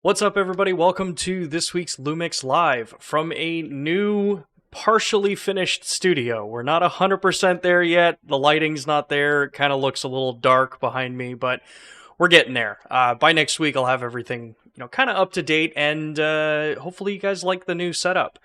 What's up, everybody? Welcome to this week's LUMIX Live from a new, partially finished studio. We're not 100% there yet. The lighting's not there. It kind of looks a little dark behind me, but we're getting there. By next week, I'll have everything, kind of up to date, and hopefully you guys like the new setup.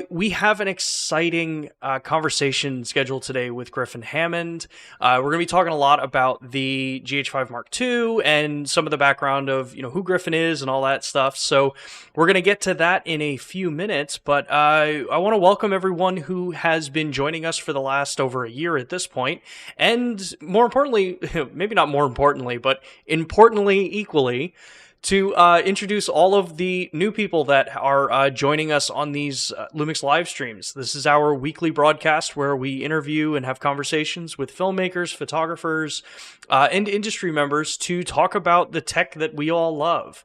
We have an exciting conversation scheduled today with Griffin Hammond. We're going to be talking a lot about the GH5m2 and some of the background of who Griffin is and all that stuff. So we're going to get to that in a few minutes. But I want to welcome everyone who has been joining us for the last over a year at this point, and more importantly, maybe not more importantly, but importantly equally, to introduce all of the new people that are joining us on these LUMIX live streams. This is our weekly broadcast where we interview and have conversations with filmmakers, photographers, and industry members to talk about the tech that we all love.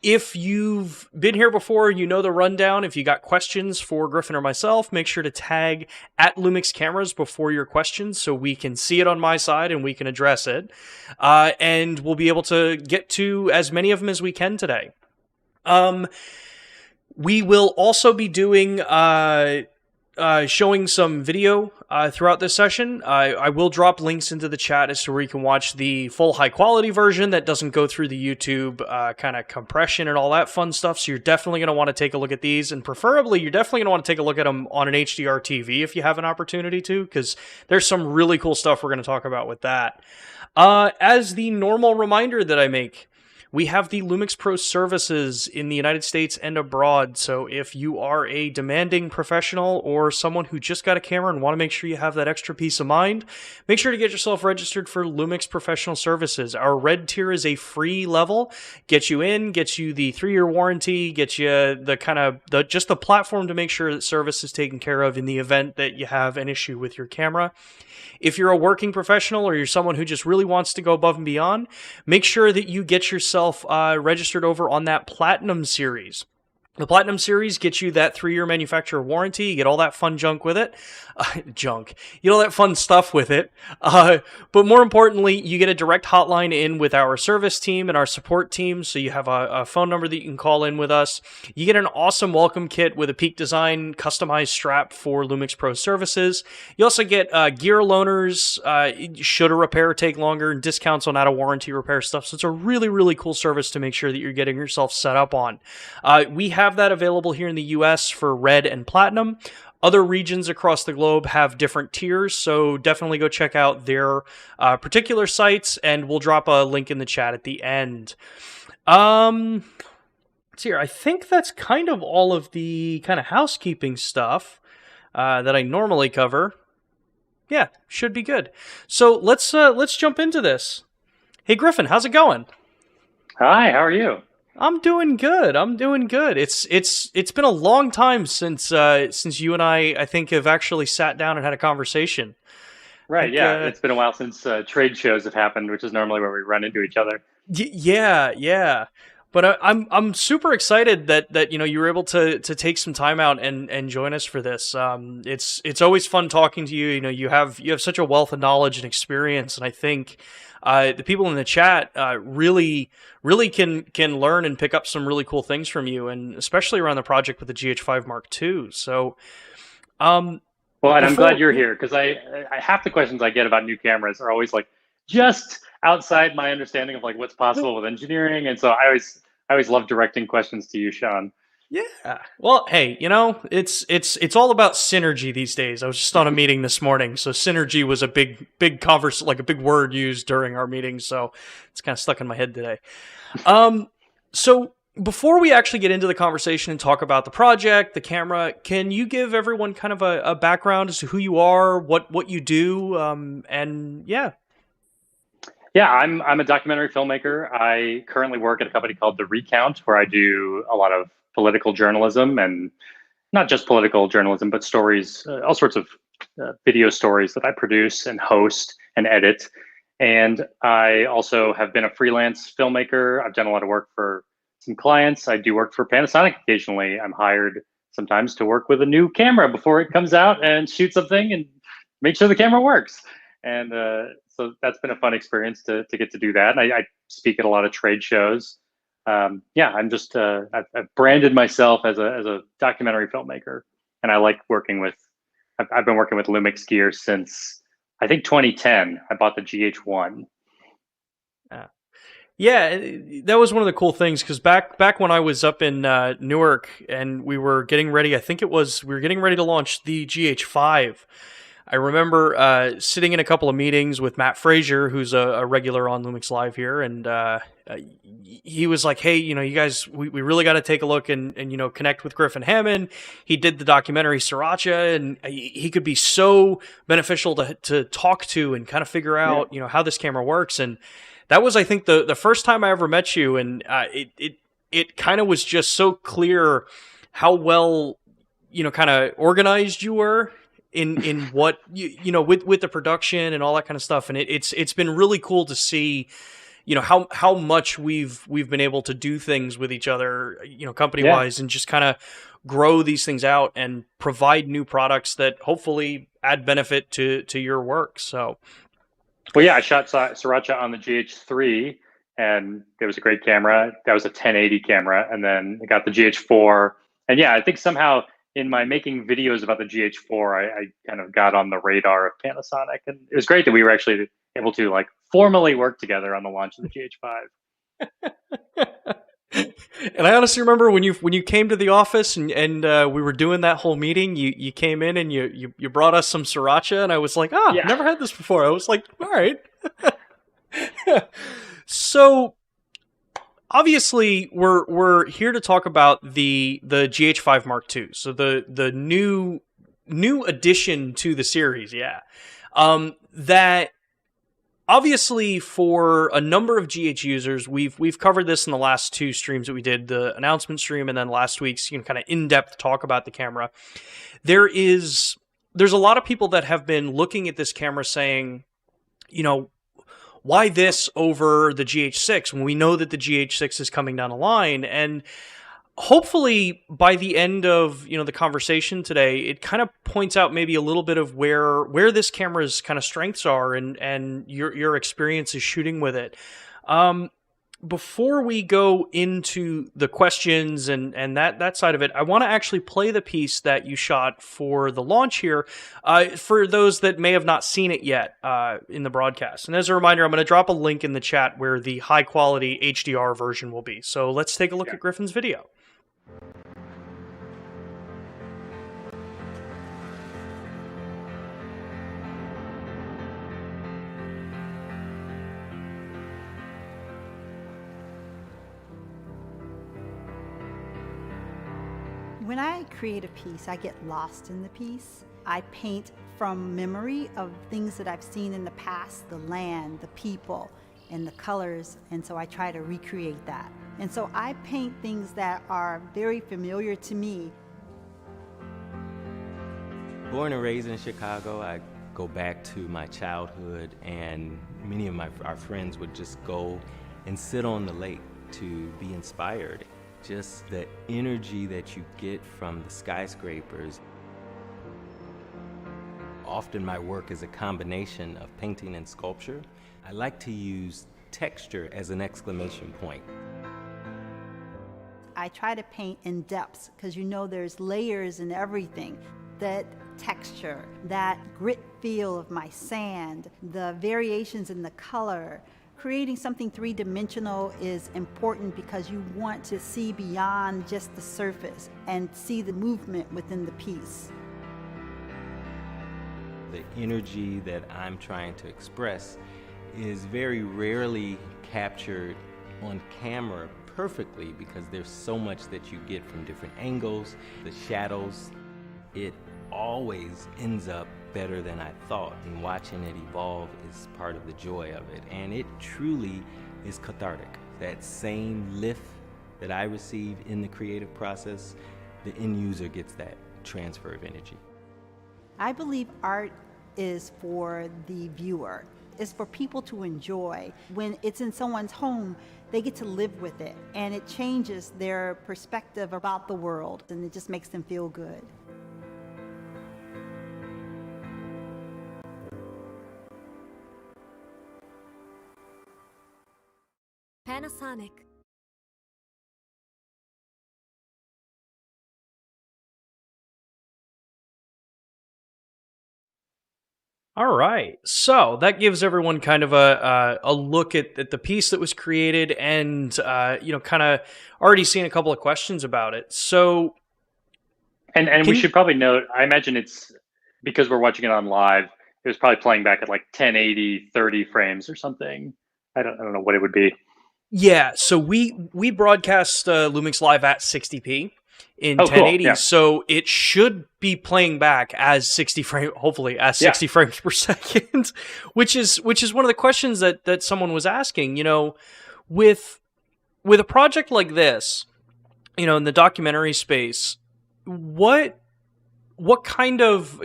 If you've been here before, you know the rundown. If you got questions for Griffin or myself, make sure to tag at LUMIX Cameras before your questions so we can see it on my side and we can address it. And we'll be able to get to as many of them as we can today. We will also be doing showing some video throughout this session. I will drop links into the chat as to where you can watch the full high quality version that doesn't go through the YouTube kind of compression and all that fun stuff. So you're definitely going to want to take a look at these, and preferably you're definitely going to want to take a look at them on an HDR TV if you have an opportunity to, because there's some really cool stuff we're going to talk about with that. As the normal reminder that I make, we have the LUMIX Pro services in the United States and abroad, so if you are a demanding professional or someone who just got a camera and want to make sure you have that extra peace of mind, make sure to get yourself registered for LUMIX Professional Services. Our red tier is a free level, gets you in, gets you the 3-year warranty, gets you just the platform to make sure that service is taken care of in the event that you have an issue with your camera. If you're a working professional or you're someone who just really wants to go above and beyond, make sure that you get yourself registered over on that Platinum Series. The Platinum Series gets you that 3-year manufacturer warranty. You get all that fun junk with it. You get all that fun stuff with it. But more importantly, you get a direct hotline in with our service team and our support team. So you have a phone number that you can call in with us. You get an awesome welcome kit with a Peak Design customized strap for LUMIX Pro services. You also get gear loaners, should a repair take longer, and discounts on out-of-warranty repair stuff. So it's a really, really cool service to make sure that you're getting yourself set up on. We have that available here in the US for Red and Platinum. Other regions across the globe have different tiers, so definitely go check out their particular sites, and we'll drop a link in the chat at the end. Let's see here. I think that's kind of all of the kind of housekeeping stuff that I normally cover. Yeah, should be good. So let's jump into this. Hey Griffin, how's it going? Hi, how are you? I'm doing good. It's been a long time since you and I think have actually sat down and had a conversation. Right, yeah. It's been a while since trade shows have happened, which is normally where we run into each other. Yeah. But I'm super excited that you were able to take some time out and join us for this. It's always fun talking to you. You have such a wealth of knowledge and experience, and I think the people in the chat really can learn and pick up some really cool things from you, and especially around the project with the GH5m2. So, well, and I'm glad you're here, because I half the questions I get about new cameras are always like just outside my understanding of like what's possible with engineering, and so I always love directing questions to you, Sean. Yeah. Well, hey, it's all about synergy these days. I was just on a meeting this morning, so synergy was a big like a big word used during our meeting, so it's kind of stuck in my head today. So before we actually get into the conversation and talk about the project, the camera, can you give everyone kind of a background as to who you are, what you do, and yeah. Yeah, I'm a documentary filmmaker. I currently work at a company called The Recount, where I do a lot of political journalism, and not just political journalism, but stories, all sorts of video stories that I produce and host and edit. And I also have been a freelance filmmaker. I've done a lot of work for some clients. I do work for Panasonic occasionally. I'm hired sometimes to work with a new camera before it comes out and shoot something and make sure the camera works. And So that's been a fun experience to get to do that. And I speak at a lot of trade shows. Yeah, I'm just I've branded myself as a documentary filmmaker, and I like working with. I've been working with LUMIX gear since I think 2010. I bought the GH1. Yeah, that was one of the cool things because back when I was up in Newark and we were getting ready, I think we were getting ready to launch the GH5. I remember sitting in a couple of meetings with Matt Frazier, who's a regular on LUMIX Live here, and he was like, "Hey, you guys, we really got to take a look and connect with Griffin Hammond. He did the documentary Sriracha, and he could be so beneficial to talk to and kind of figure out how this camera works." And that was, I think, the first time I ever met you, and it kind of was just so clear how well kind of organized you were in what with the production and all that kind of stuff. And it's been really cool to see how much we've been able to do things with each other company wise and just kind of grow these things out and provide new products that hopefully add benefit to your work. So well, yeah, I shot Sriracha on the GH3, and it was a great camera. That was a 1080 camera, and then I got the GH4. And yeah, I think somehow in my making videos about the GH4, I kind of got on the radar of Panasonic, and it was great that we were actually able to like formally work together on the launch of the GH5. And I honestly remember when you came to the office and we were doing that whole meeting, you came in and you brought us some Sriracha, and I was like, I've never had this before. I was like, all right. So obviously we're here to talk about the GH5m2. So the new addition to the series, that obviously, for a number of GH users, we've covered this in the last two streams that we did, the announcement stream and then last week's kind of in-depth talk about the camera. There's a lot of people that have been looking at this camera saying, why this over the GH6 when we know that the GH6 is coming down the line? And hopefully by the end of the conversation today, it kind of points out maybe a little bit of where this camera's kind of strengths are and your experiences shooting with it. Before we go into the questions and that side of it, I want to actually play the piece that you shot for the launch here, for those that may have not seen it yet in the broadcast. And as a reminder, I'm going to drop a link in the chat where the high quality HDR version will be. So let's take a look at Griffin's video. When I create a piece, I get lost in the piece. I paint from memory of things that I've seen in the past, the land, the people, and the colors, and so I try to recreate that. And so I paint things that are very familiar to me. Born and raised in Chicago, I go back to my childhood, and many of our friends would just go and sit on the lake to be inspired. Just the energy that you get from the skyscrapers. Often my work is a combination of painting and sculpture. I like to use texture as an exclamation point. I try to paint in depths because there's layers in everything. That texture, that grit feel of my sand, the variations in the color. Creating something three-dimensional is important because you want to see beyond just the surface and see the movement within the piece. The energy that I'm trying to express is very rarely captured on camera perfectly because there's so much that you get from different angles, the shadows. It always ends up better than I thought, and watching it evolve is part of the joy of it. And it truly is cathartic. That same lift that I receive in the creative process, the end user gets that transfer of energy. I believe art is for the viewer. It's for people to enjoy. When it's in someone's home, they get to live with it, and it changes their perspective about the world, and it just makes them feel good. Panasonic. All right. So that gives everyone kind of a look at the piece that was created and, kind of already seen a couple of questions about it. So, And we should probably note, I imagine it's because we're watching it on live, it was probably playing back at like 1080, 30 frames or something. I don't know what it would be. yeah, so we broadcast LUMIX Live at 60p in Oh, cool. 1080, Yeah. so it should be playing back as 60 frames per second, which is one of the questions that someone was asking. With a project like this, in the documentary space, what kind of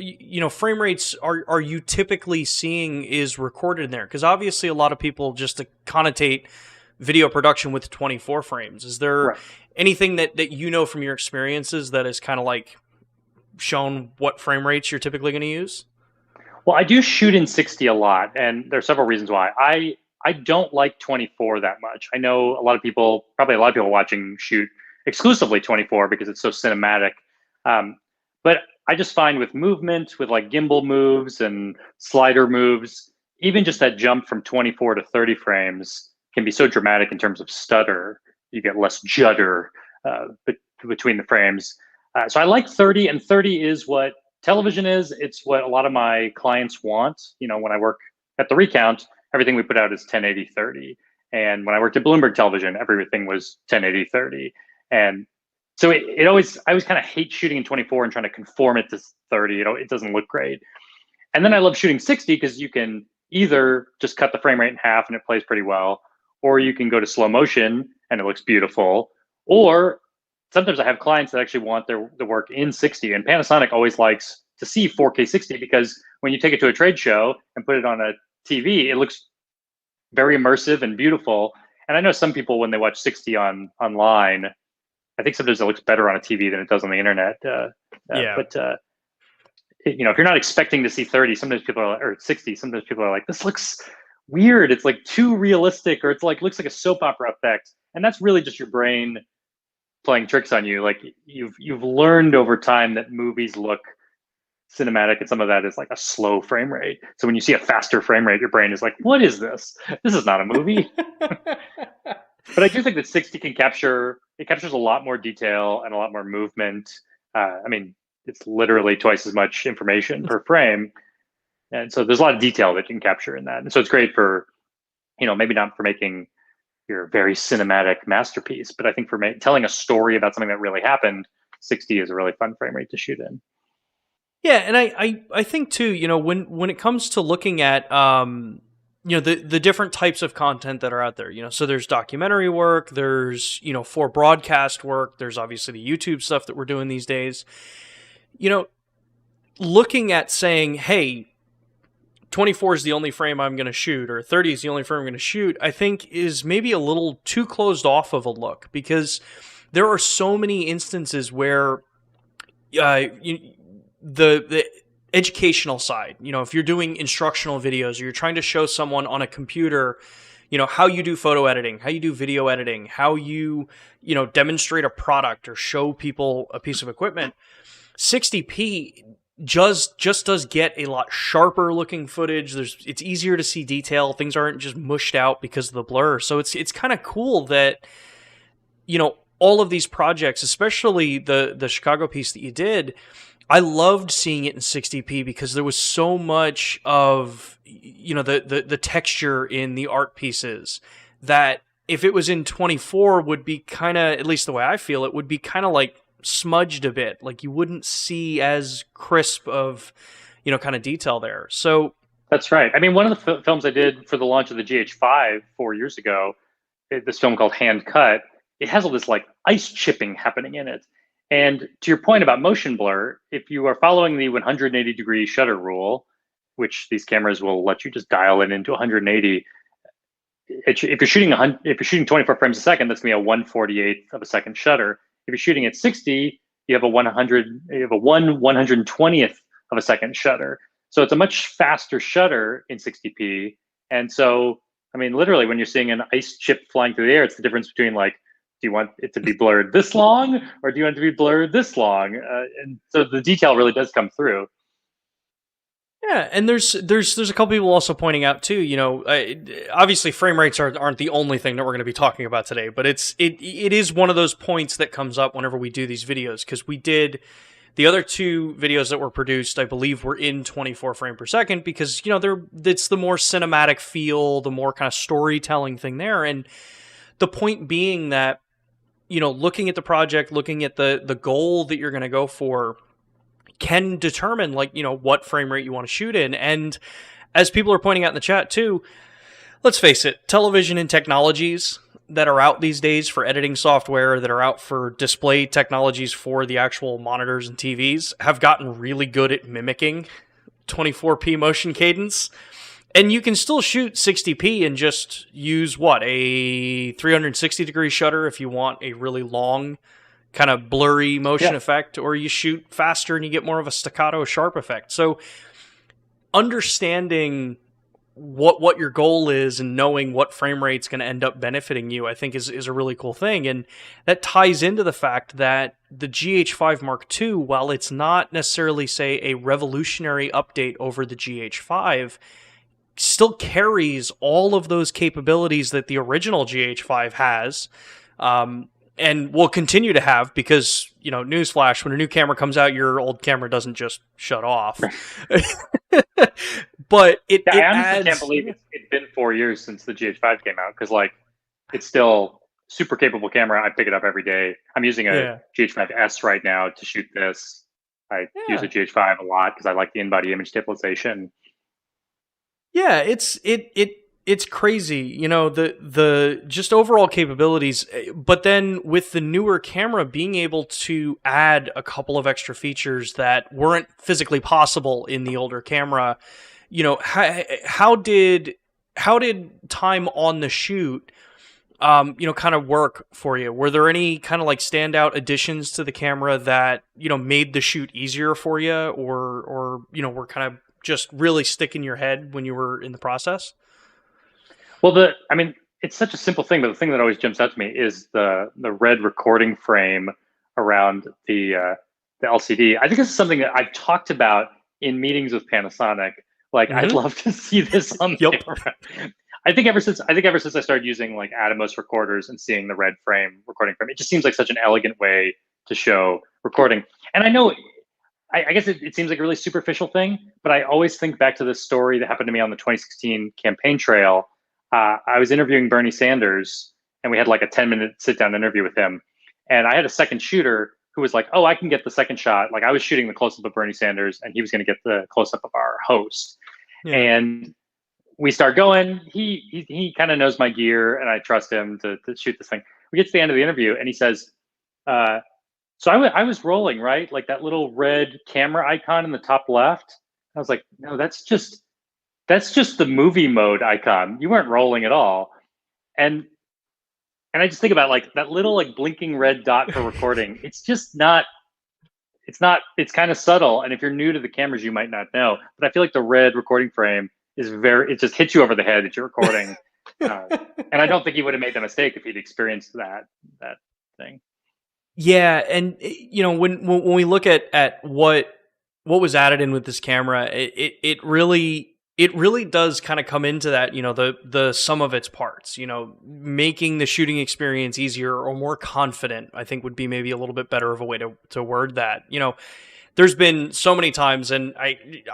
frame rates are you typically seeing is recorded in there? Because obviously a lot of people just to connotate video production with 24 frames. Is there anything that from your experiences that has kind of like shown what frame rates you're typically going to use? Well, I do shoot in 60 a lot, and there are several reasons why. I don't like 24 that much. I know a lot of people watching shoot exclusively 24 because it's so cinematic. But I just find with movement, with like gimbal moves and slider moves, even just that jump from 24 to 30 frames can be so dramatic in terms of stutter. You get less judder between the frames. So I like 30, and 30 is what television is. It's what a lot of my clients want. When I work at the Recount, everything we put out is 1080/30. And when I worked at Bloomberg Television, everything was 1080/30. And so I always kind of hate shooting in 24 and trying to conform it to 30. It doesn't look great. And then I love shooting 60 because you can either just cut the frame rate in half and it plays pretty well, or you can go to slow motion and it looks beautiful. Or sometimes I have clients that actually want the work in 60. And Panasonic always likes to see 4K 60 because when you take it to a trade show and put it on a TV, it looks very immersive and beautiful. And I know some people, when they watch 60 online, I think sometimes it looks better on a TV than it does on the internet. But if you're not expecting to see 30, sometimes people are, or 60, sometimes people are like, this looks weird. It's like too realistic, or it's like looks like a soap opera effect. And that's really just your brain playing tricks on you. Like you've learned over time that movies look cinematic, and some of that is like a slow frame rate. So when you see a faster frame rate, your brain is like, what is this? This is not a movie. But I do think that 60 captures a lot more detail and a lot more movement. It's literally twice as much information per frame. And so there's a lot of detail that you can capture in that. And so it's great for, maybe not for making your very cinematic masterpiece, but I think for telling a story about something that really happened, 60 is a really fun frame rate to shoot in. Yeah, and I think too, when it comes to looking at the different types of content that are out there, so there's documentary work, there's for broadcast work, there's obviously the YouTube stuff that we're doing these days. Looking at saying, hey, 24 is the only frame I'm going to shoot, or 30 is the only frame I'm going to shoot, I think is maybe a little too closed off of a look, because there are so many instances where the educational side, if you're doing instructional videos, or you're trying to show someone on a computer, how you do photo editing, how you do video editing, how you demonstrate a product or show people a piece of equipment, 60p just does get a lot sharper looking footage. It's easier to see detail. Things aren't just mushed out because of the blur. So it's kind of cool that all of these projects, especially the Chicago piece that you did, I loved seeing it in 60p because there was so much of the texture in the art pieces that if it was in 24 would be kind of, at least the way I feel it, would be kind of like smudged a bit. Like you wouldn't see as crisp of kind of detail there. So that's right. I mean, one of the films I did for the launch of the GH5 4 years ago, this film called Hand Cut, it has all this like ice chipping happening in it. And to your point about motion blur, if you are following the 180-degree shutter rule, which these cameras will let you just dial it into 180, if you're shooting 24 frames a second, that's gonna be a 1/48th of a second shutter. If you're shooting at 60, you have a 1/120th of a second shutter. So it's a much faster shutter in 60p. And so I mean, literally, when you're seeing an ice chip flying through the air, it's the difference between like, do you want it to be blurred this long, or do you want it to be blurred this long? And so the detail really does come through. Yeah, and there's a couple people also pointing out too. Obviously frame rates aren't the only thing that we're going to be talking about today, but it is one of those points that comes up whenever we do these videos, because we did the other two videos that were produced, I believe, were in 24 frame per second, because it's the more cinematic feel, the more kind of storytelling thing there, and the point being that looking at the project, looking at the goal that you're going to go for, can determine what frame rate you want to shoot in. And as people are pointing out in the chat too, let's face it, television and technologies that are out these days for editing software, that are out for display technologies for the actual monitors and TVs, have gotten really good at mimicking 24p motion cadence. And you can still shoot 60p and just use a 360 degree shutter if you want a really long kind of blurry motion effect, or you shoot faster and you get more of a staccato sharp effect. So understanding what your goal is and knowing what frame rate's going to end up benefiting you, I think is a really cool thing. And that ties into the fact that the GH5m2, while it's not necessarily, say, a revolutionary update over the GH5, still carries all of those capabilities that the original GH5 has, and will continue to have, because, newsflash, when a new camera comes out, your old camera doesn't just shut off. But it I honestly adds... can't believe it's been 4 years since the GH5 came out, because it's still super capable camera. I pick it up every day. I'm using a GH5S right now to shoot this. I use a GH5 a lot because I like the in-body image stabilization. Yeah, it's crazy, the just overall capabilities. But then with the newer camera being able to add a couple of extra features that weren't physically possible in the older camera, how did time on the shoot, kind of work for you? Were there any kind of standout additions to the camera that, made the shoot easier for you, or were kind of just really stick in your head when you were in the process? Well, it's such a simple thing, but the thing that always jumps out to me is the red recording frame around the LCD. I think this is something that I've talked about in meetings with Panasonic. I'd love to see this on the camera. I think ever since I started using Atomos recorders and seeing the red recording frame, it just seems like such an elegant way to show recording. And I know, I guess it seems like a really superficial thing, but I always think back to this story that happened to me on the 2016 campaign trail. I was interviewing Bernie Sanders, and we had a 10-minute sit-down interview with him. And I had a second shooter who was like, "Oh, I can get the second shot." I was shooting the close-up of Bernie Sanders, and he was going to get the close-up of our host. Yeah. And we start going. He kind of knows my gear, and I trust him to shoot this thing. We get to the end of the interview, and he says, "So I was rolling, right? That little red camera icon in the top left." I was like, "No, that's just the movie mode icon. You weren't rolling at all." And I just think about that little blinking red dot for recording. It's kind of subtle. And if you're new to the cameras, you might not know. But I feel like the red recording frame it just hits you over the head that you're recording. And I don't think he would have made the mistake if he'd experienced that thing. Yeah, and when we look at what was added in with this camera, it really does kind of come into that, the sum of its parts, making the shooting experience easier or more confident, I think would be maybe a little bit better of a way to word that. There's been so many times, and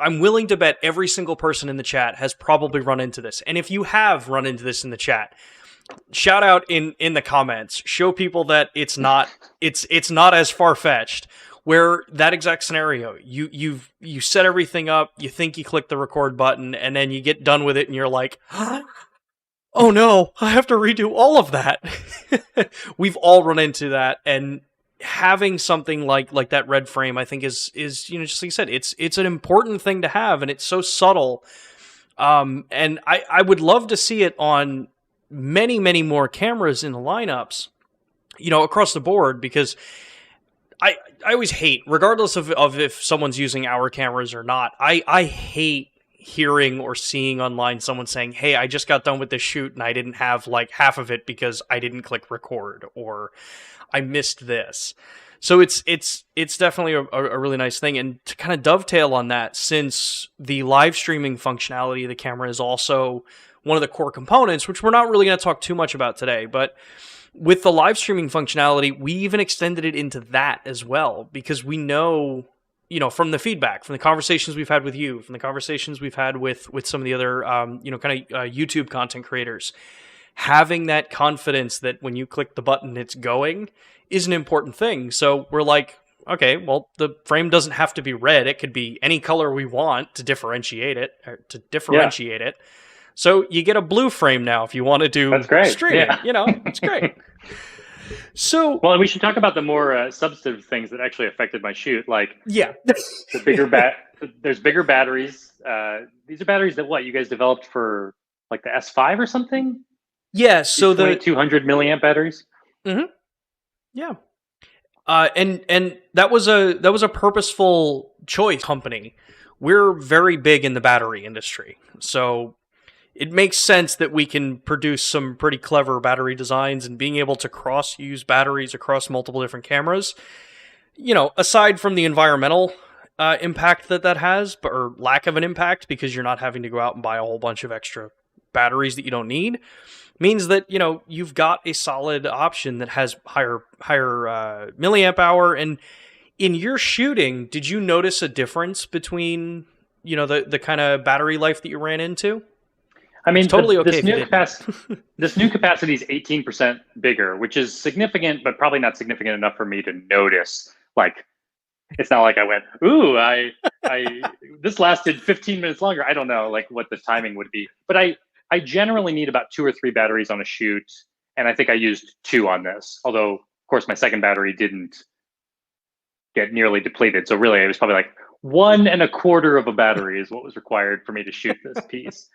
I'm willing to bet every single person in the chat has probably run into this. And if you have run into this in the chat, shout out in the comments, show people that it's not as far-fetched, where that exact scenario, you set everything up, you think you click the record button, and then you get done with it and you're like, oh no, I have to redo all of that. We've all run into that, and having something like that red frame, I think is just like you said, it's an important thing to have, and it's so subtle. And I would love to see it on many, many more cameras in the lineups, across the board, because I always hate, regardless of if someone's using our cameras or not, I hate hearing or seeing online someone saying, hey, I just got done with this shoot and I didn't have like half of it because I didn't click record or I missed this. So it's definitely a really nice thing. And to kind of dovetail on that, since the live streaming functionality of the camera is also one of the core components, which we're not really going to talk too much about today, but with the live streaming functionality, we even extended it into that as well, because we know, from the feedback, from the conversations we've had with you, from the conversations we've had with some of the other, YouTube content creators, having that confidence that when you click the button, it's going is an important thing. So we're like, okay, well, the frame doesn't have to be red. It could be any color we want to differentiate it. So you get a blue frame now if you want to do streaming. Yeah. It's great. So, well, we should talk about the more substantive things that actually affected my shoot. Like, the bigger there's bigger batteries. These are batteries that you guys developed for like the S5 or something? Yeah. So the 200 milliamp batteries. Mm-hmm. Yeah. And that was a purposeful choice. Company. We're very big in the battery industry, so it makes sense that we can produce some pretty clever battery designs, and being able to cross-use batteries across multiple different cameras. Aside from the environmental impact that has, or lack of an impact, because you're not having to go out and buy a whole bunch of extra batteries that you don't need, means that you've got a solid option that has higher milliamp hour. And in your shooting, did you notice a difference between the kind of battery life that you ran into? I mean, it's totally okay. This new capacity is 18% bigger, which is significant, but probably not significant enough for me to notice. Like, it's not like I went, ooh, I this lasted 15 minutes longer. I don't know like what the timing would be, but I generally need about 2 or 3 batteries on a shoot, and I think I used 2 on this. Although, of course, my second battery didn't get nearly depleted, so really it was probably like 1 1/4 of a battery is what was required for me to shoot this piece.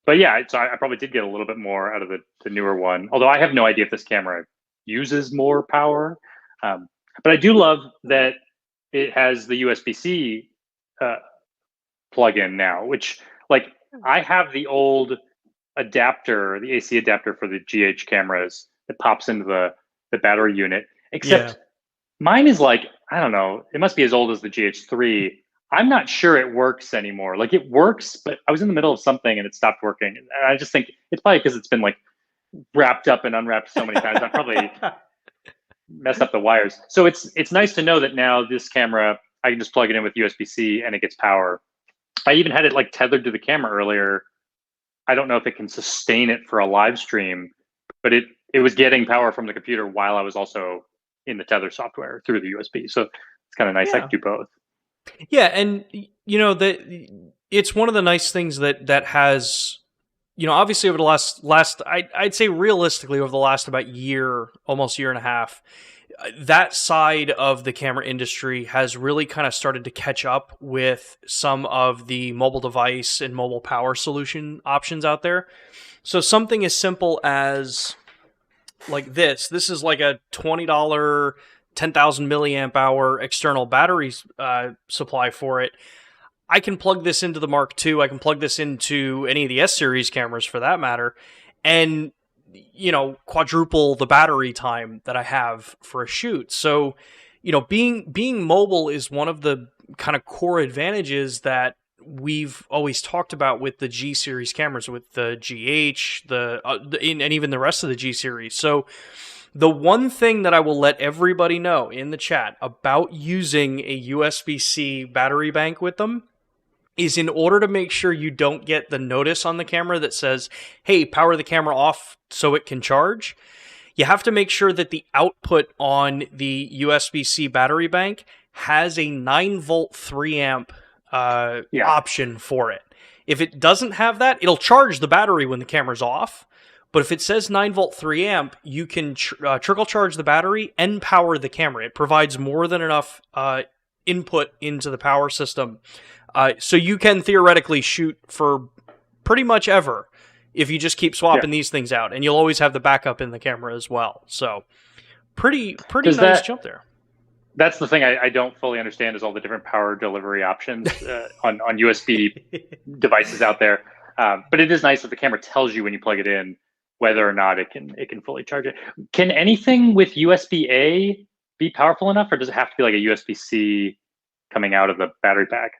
But yeah, so I probably did get a little bit more out of the newer one. Although I have no idea if this camera uses more power. But I do love that it has the USB-C plug-in now, which I have the old adapter, the AC adapter for the GH cameras that pops into the battery unit. Except mine is I don't know, it must be as old as the GH3. I'm not sure it works anymore. Like, it works, but I was in the middle of something and it stopped working. And I just think it's probably because it's been wrapped up and unwrapped so many times. I probably messed up the wires. So it's nice to know that now this camera, I can just plug it in with USB-C and it gets power. I even had it tethered to the camera earlier. I don't know if it can sustain it for a live stream, but it was getting power from the computer while I was also in the tether software through the USB. So it's kind of nice. I can do both. Yeah, and it's one of the nice things that has, obviously over the last I'd say realistically over the last about year, almost year and a half, that side of the camera industry has really kind of started to catch up with some of the mobile device and mobile power solution options out there. So something as simple as this is like a $20 10,000 milliamp hour external battery supply for it. I can plug this into the Mark II. I can plug this into any of the S-series cameras for that matter, and quadruple the battery time that I have for a shoot. So, being mobile is one of the kind of core advantages that we've always talked about with the G series cameras, with the GH, and even the rest of the G series. So, the one thing that I will let everybody know in the chat about using a USB-C battery bank with them is, in order to make sure you don't get the notice on the camera that says, hey, power the camera off so it can charge, you have to make sure that the output on the USB-C battery bank has a 9-volt 3-amp option for it. If it doesn't have that, it'll charge the battery when the camera's off. But if it says 9-volt 3-amp, you can trickle charge the battery and power the camera. It provides more than enough input into the power system. So you can theoretically shoot for pretty much ever if you just keep swapping these things out. And you'll always have the backup in the camera as well. So pretty nice jump there. That's the thing I don't fully understand is all the different power delivery options on USB devices out there. But it is nice that the camera tells you when you plug it in whether or not it can fully charge it. Can anything with USB-A be powerful enough, or does it have to be like a USB-C coming out of the battery pack?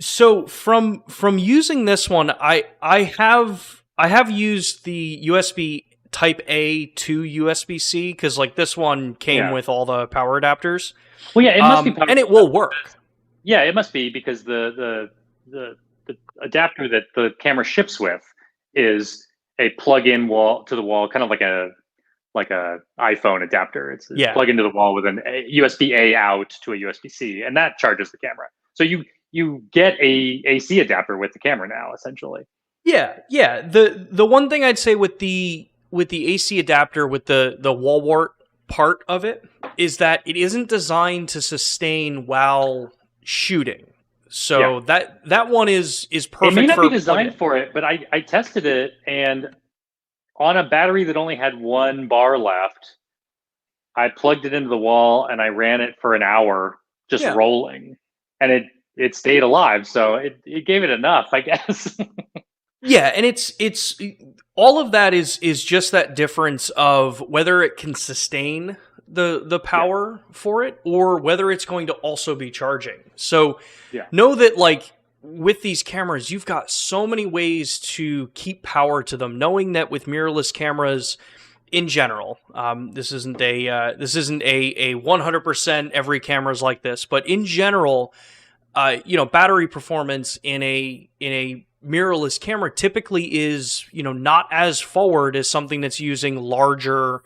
So from using this one, I have used the USB Type A to USB-C because like this one came with all the power adapters. Well, yeah, it must be powerful, and it will work. Yeah, it must be because the adapter that the camera ships with is a plug-in wall to the wall, kind of like a iPhone adapter. It's plug into the wall with an USB-A out to a USB-C, and that charges the camera. So you get a AC adapter with the camera now, essentially. Yeah. The one thing I'd say with the AC adapter with the wall wart part of it is that it isn't designed to sustain while shooting. So that one is perfect. It may not be designed for it, but I tested it, and on a battery that only had 1 bar left, I plugged it into the wall and I ran it for an hour just rolling, and it stayed alive. So it gave it enough, I guess. Yeah, and it's all of that is just that difference of whether it can sustain the power for it or whether it's going to also be charging. So know that like with these cameras, you've got so many ways to keep power to them, knowing that with mirrorless cameras in general, this isn't a 100% every camera's like this, but in general, battery performance in a mirrorless camera typically is, not as forward as something that's using larger,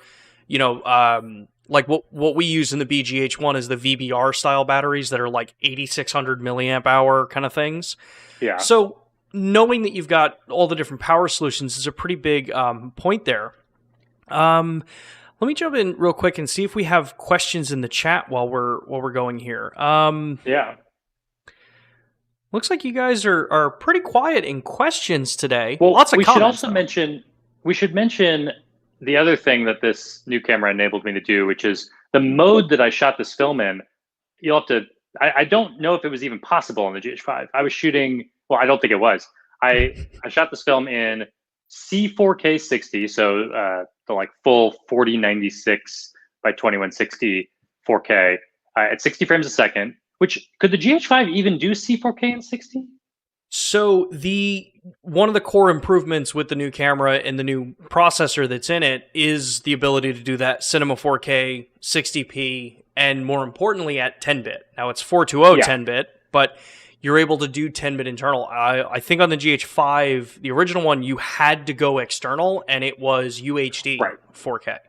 like what we use in the BGH1 is the VBR style batteries that are like 8,600 milliamp hour kind of things. Yeah. So knowing that you've got all the different power solutions is a pretty big point there. Let me jump in real quick and see if we have questions in the chat while we're going here. Looks like you guys are pretty quiet in questions today. Well, lots of comments. We should mention the other thing that this new camera enabled me to do, which is the mode that I shot this film in. You'll have to. I don't know if it was even possible on the GH5. I was shooting. Well, I don't think it was. I shot this film in C4K 60, so the like full 4096 by 2160 4K at 60 frames a second. Which could the GH5 even do C4K in 60? So one of the core improvements with the new camera and the new processor that's in it is the ability to do that Cinema 4K 60p and more importantly at 10-bit. Now it's 420 10-bit, but you're able to do 10-bit internal. I think on the GH5, the original one, you had to go external and it was UHD 4K.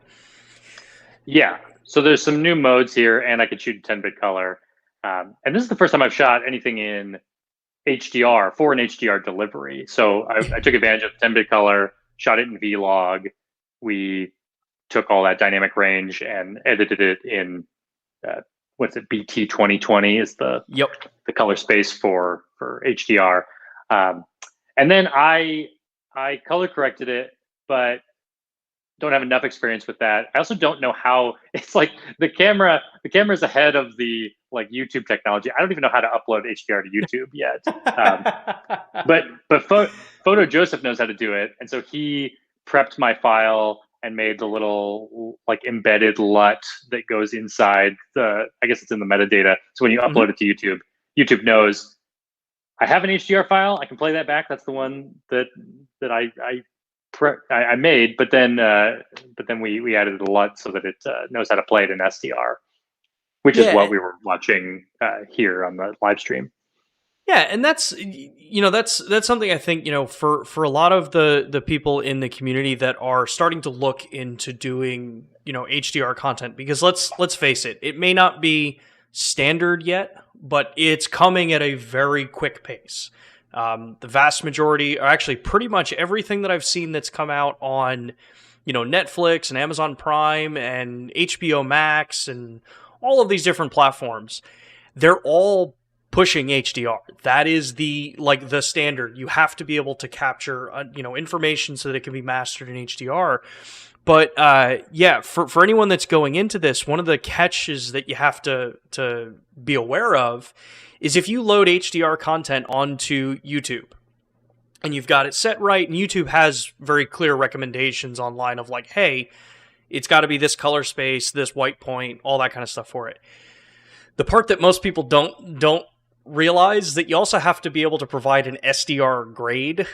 Yeah. So there's some new modes here and I could shoot 10-bit color. And this is the first time I've shot anything in HDR for an HDR delivery. So I took advantage of 10-bit color, shot it in Vlog. We took all that dynamic range and edited it in BT 2020 is the color space for HDR. And then I color corrected it, but don't have enough experience with that. I also don't know how. It's like the camera's ahead of the like YouTube technology. I don't even know how to upload HDR to YouTube yet. But Photo Joseph knows how to do it, and so he prepped my file and made the little like embedded LUT that goes inside the. I guess it's in the metadata. So when you upload it to YouTube, YouTube knows I have an HDR file. I can play that back. That's the one that I made, but then we added a LUT so that it knows how to play it in SDR, which is what we were watching here on the live stream. Yeah, and that's something I think for a lot of the people in the community that are starting to look into doing HDR content, because let's face it, it may not be standard yet, but it's coming at a very quick pace. The vast majority, or actually pretty much everything that I've seen that's come out on, Netflix and Amazon Prime and HBO Max and all of these different platforms, they're all pushing HDR. That is the standard. You have to be able to capture information so that it can be mastered in HDR. But for anyone that's going into this, one of the catches that you have to be aware of is if you load HDR content onto YouTube and you've got it set right, and YouTube has very clear recommendations online of like, hey, it's got to be this color space, this white point, all that kind of stuff for it. The part that most people don't realize that you also have to be able to provide an SDR grade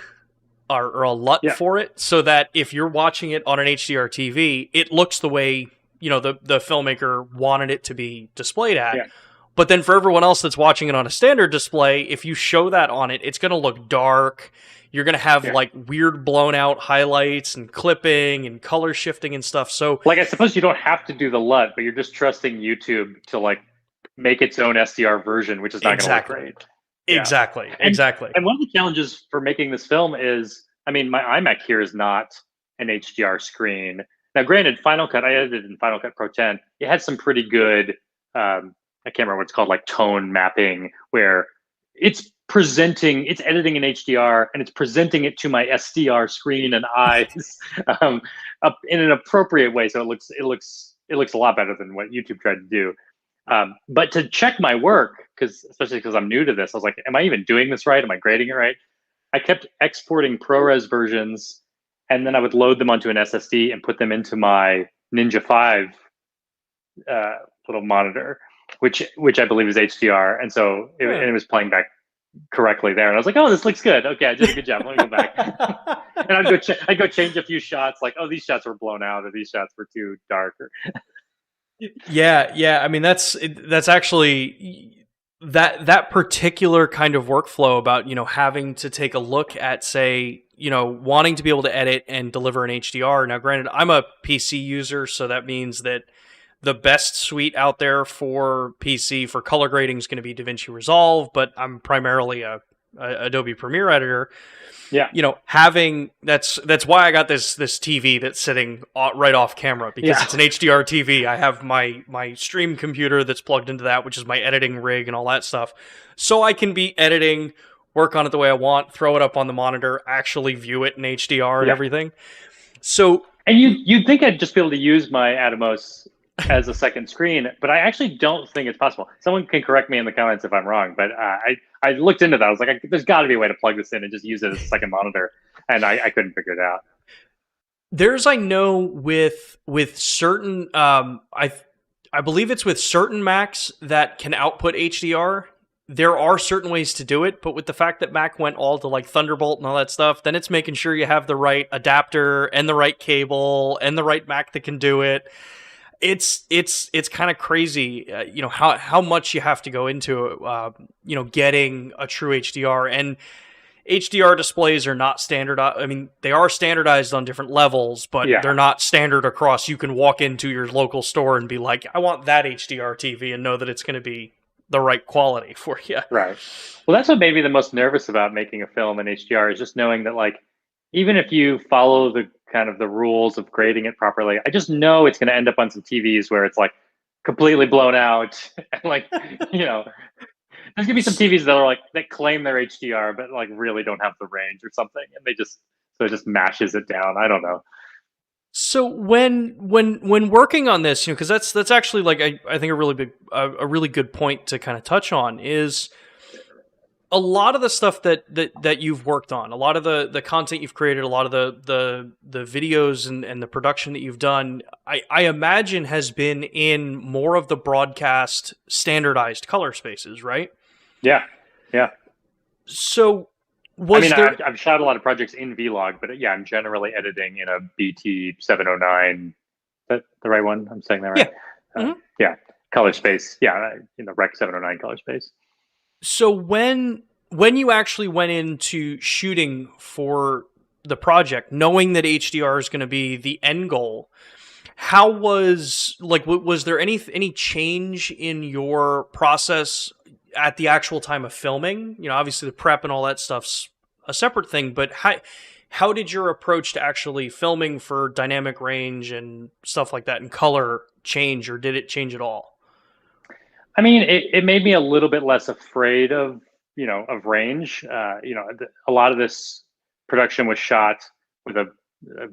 or a LUT for it, so that if you're watching it on an HDR TV, it looks the way the filmmaker wanted it to be displayed at. Yeah. But then for everyone else that's watching it on a standard display, if you show that on it, it's going to look dark. You're going to have like weird blown out highlights and clipping and color shifting and stuff. So like, I suppose you don't have to do the LUT, but you're just trusting YouTube to like make its own SDR version, which is not going to look great. Exactly. And one of the challenges for making this film is, I mean, my iMac here is not an HDR screen. Now, granted, Final Cut, I edited in Final Cut Pro 10. It had some pretty good, I can't remember what it's called, like tone mapping, where it's editing in HDR and it's presenting it to my SDR screen and eyes up in an appropriate way. So it looks a lot better than what YouTube tried to do. But to check my work, especially because I'm new to this, I was like, am I even doing this right? Am I grading it right? I kept exporting ProRes versions, and then I would load them onto an SSD and put them into my Ninja 5 little monitor, which I believe is HDR. And so it was playing back correctly there. And I was like, oh, this looks good. Okay, I did a good job. Let me go back. And I'd go change a few shots, like, oh, these shots were blown out, or these shots were too dark. Yeah. I mean, that's actually that particular kind of workflow about, having to take a look at, say, wanting to be able to edit and deliver in HDR. Now, granted, I'm a PC user, so that means that the best suite out there for PC for color grading is going to be DaVinci Resolve, but I'm primarily a Adobe Premiere editor. Yeah. That's why I got this TV that's sitting right off camera, because it's an HDR TV. I have my stream computer that's plugged into that, which is my editing rig and all that stuff. So I can be editing, work on it the way I want, throw it up on the monitor, actually view it in HDR and everything. So, and you'd think I'd just be able to use my Atomos as a second screen, but I actually don't think it's possible. Someone can correct me in the comments if I'm wrong, but I looked into that. I was like, there's got to be a way to plug this in and just use it as a second monitor, and I couldn't figure it out. There's, I know, with certain, I believe it's with certain Macs that can output HDR. There are certain ways to do it, but with the fact that Mac went all to like Thunderbolt and all that stuff, then it's making sure you have the right adapter and the right cable and the right Mac that can do it. It's kind of crazy, how much you have to go into, getting a true HDR. And HDR displays are not standardized. I mean, they are standardized on different levels, but they're not standard across. You can walk into your local store and be like, I want that HDR TV, and know that it's going to be the right quality for you. Right. Well, that's what made me the most nervous about making a film in HDR, is just knowing that, like, even if you follow the kind of the rules of grading it properly, I just know it's going to end up on some TVs where it's like completely blown out. And like, there's going to be some TVs that are like, that claim they're HDR, but like really don't have the range or something. And it just mashes it down. I don't know. So when working on this, because that's actually like, I think a really good point to kind of touch on is, a lot of the stuff that you've worked on, a lot of the content you've created, a lot of the videos and the production that you've done, I imagine has been in more of the broadcast standardized color spaces, right? Yeah. So I've shot a lot of projects in Vlog, but I'm generally editing in a BT 709. Is that the right one? I'm saying that right? Yeah. Color space. Yeah. In the Rec 709 color space. So when you actually went into shooting for the project, knowing that HDR is going to be the end goal, how was there any change in your process at the actual time of filming? Obviously the prep and all that stuff's a separate thing, but how did your approach to actually filming for dynamic range and stuff like that and color change, or did it change at all? I mean, it made me a little bit less afraid of, of range. A lot of this production was shot with a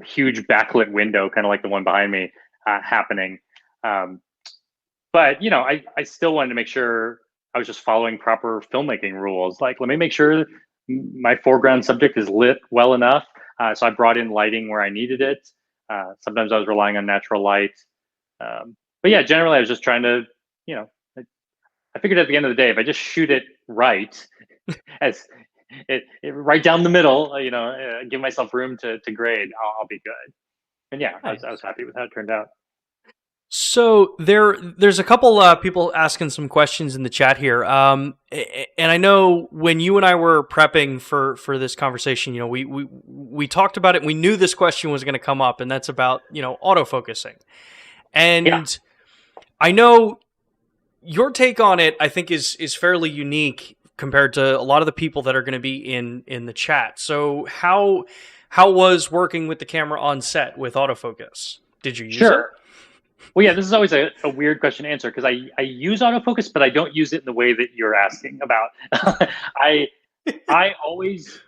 huge backlit window, kind of like the one behind me, happening. But I still wanted to make sure I was just following proper filmmaking rules. Like, let me make sure my foreground subject is lit well enough. So I brought in lighting where I needed it. Sometimes I was relying on natural light. But yeah, generally I was just trying to, I figured at the end of the day, if I just shoot it right, as it right down the middle, give myself room to grade, I'll be good. And yeah, I was happy with how it turned out. So there's a couple people asking some questions in the chat here, and I know when you and I were prepping for this conversation, we talked about it. And we knew this question was going to come up, and that's about autofocusing. And yeah. I know your take on it, I think, is fairly unique compared to a lot of the people that are going to be in the chat. So how was working with the camera on set with autofocus? Did you use it? Well, yeah, this is always a weird question to answer because I use autofocus, but I don't use it in the way that you're asking about. I always,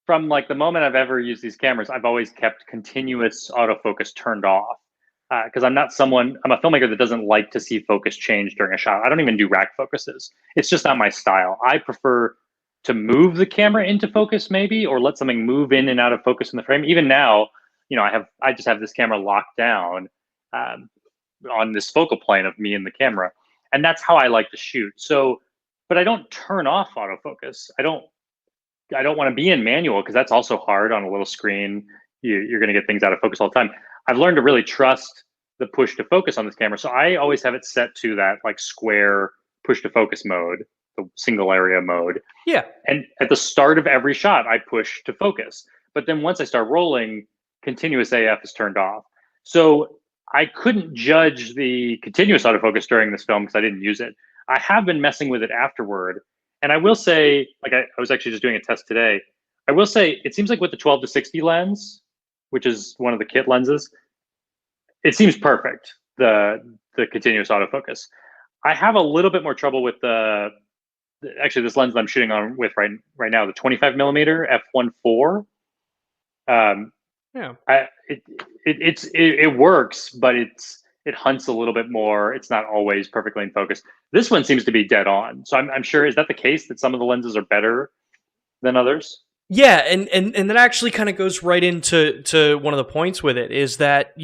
from like the moment I've ever used these cameras, I've always kept continuous autofocus turned off because I'm a filmmaker that doesn't like to see focus change during a shot. I don't even do rack focuses. It's just not my style. I prefer to move the camera into focus maybe, or let something move in and out of focus in the frame. Even now, I just have this camera locked down on this focal plane of me and the camera. And that's how I like to shoot. So, but I don't turn off autofocus. I don't want to be in manual because that's also hard on a little screen. You're going to get things out of focus all the time. I've learned to really trust the push to focus on this camera. So I always have it set to that like square push to focus mode, the single area mode. Yeah. And at the start of every shot, I push to focus. But then once I start rolling, continuous AF is turned off. So I couldn't judge the continuous autofocus during this film because I didn't use it. I have been messing with it afterward. And I will say, like I was actually just doing a test today. I will say it seems like with the 12-60 lens, which is one of the kit lenses, it seems perfect, the continuous autofocus. I have a little bit more trouble with actually this lens that I'm shooting on with right now, the 25mm f1.4. Yeah, it works, but it hunts a little bit more. It's not always perfectly in focus. This one seems to be dead on. So I'm sure, is that the case that some of the lenses are better than others? Yeah, and that actually kind of goes right into one of the points with it is that,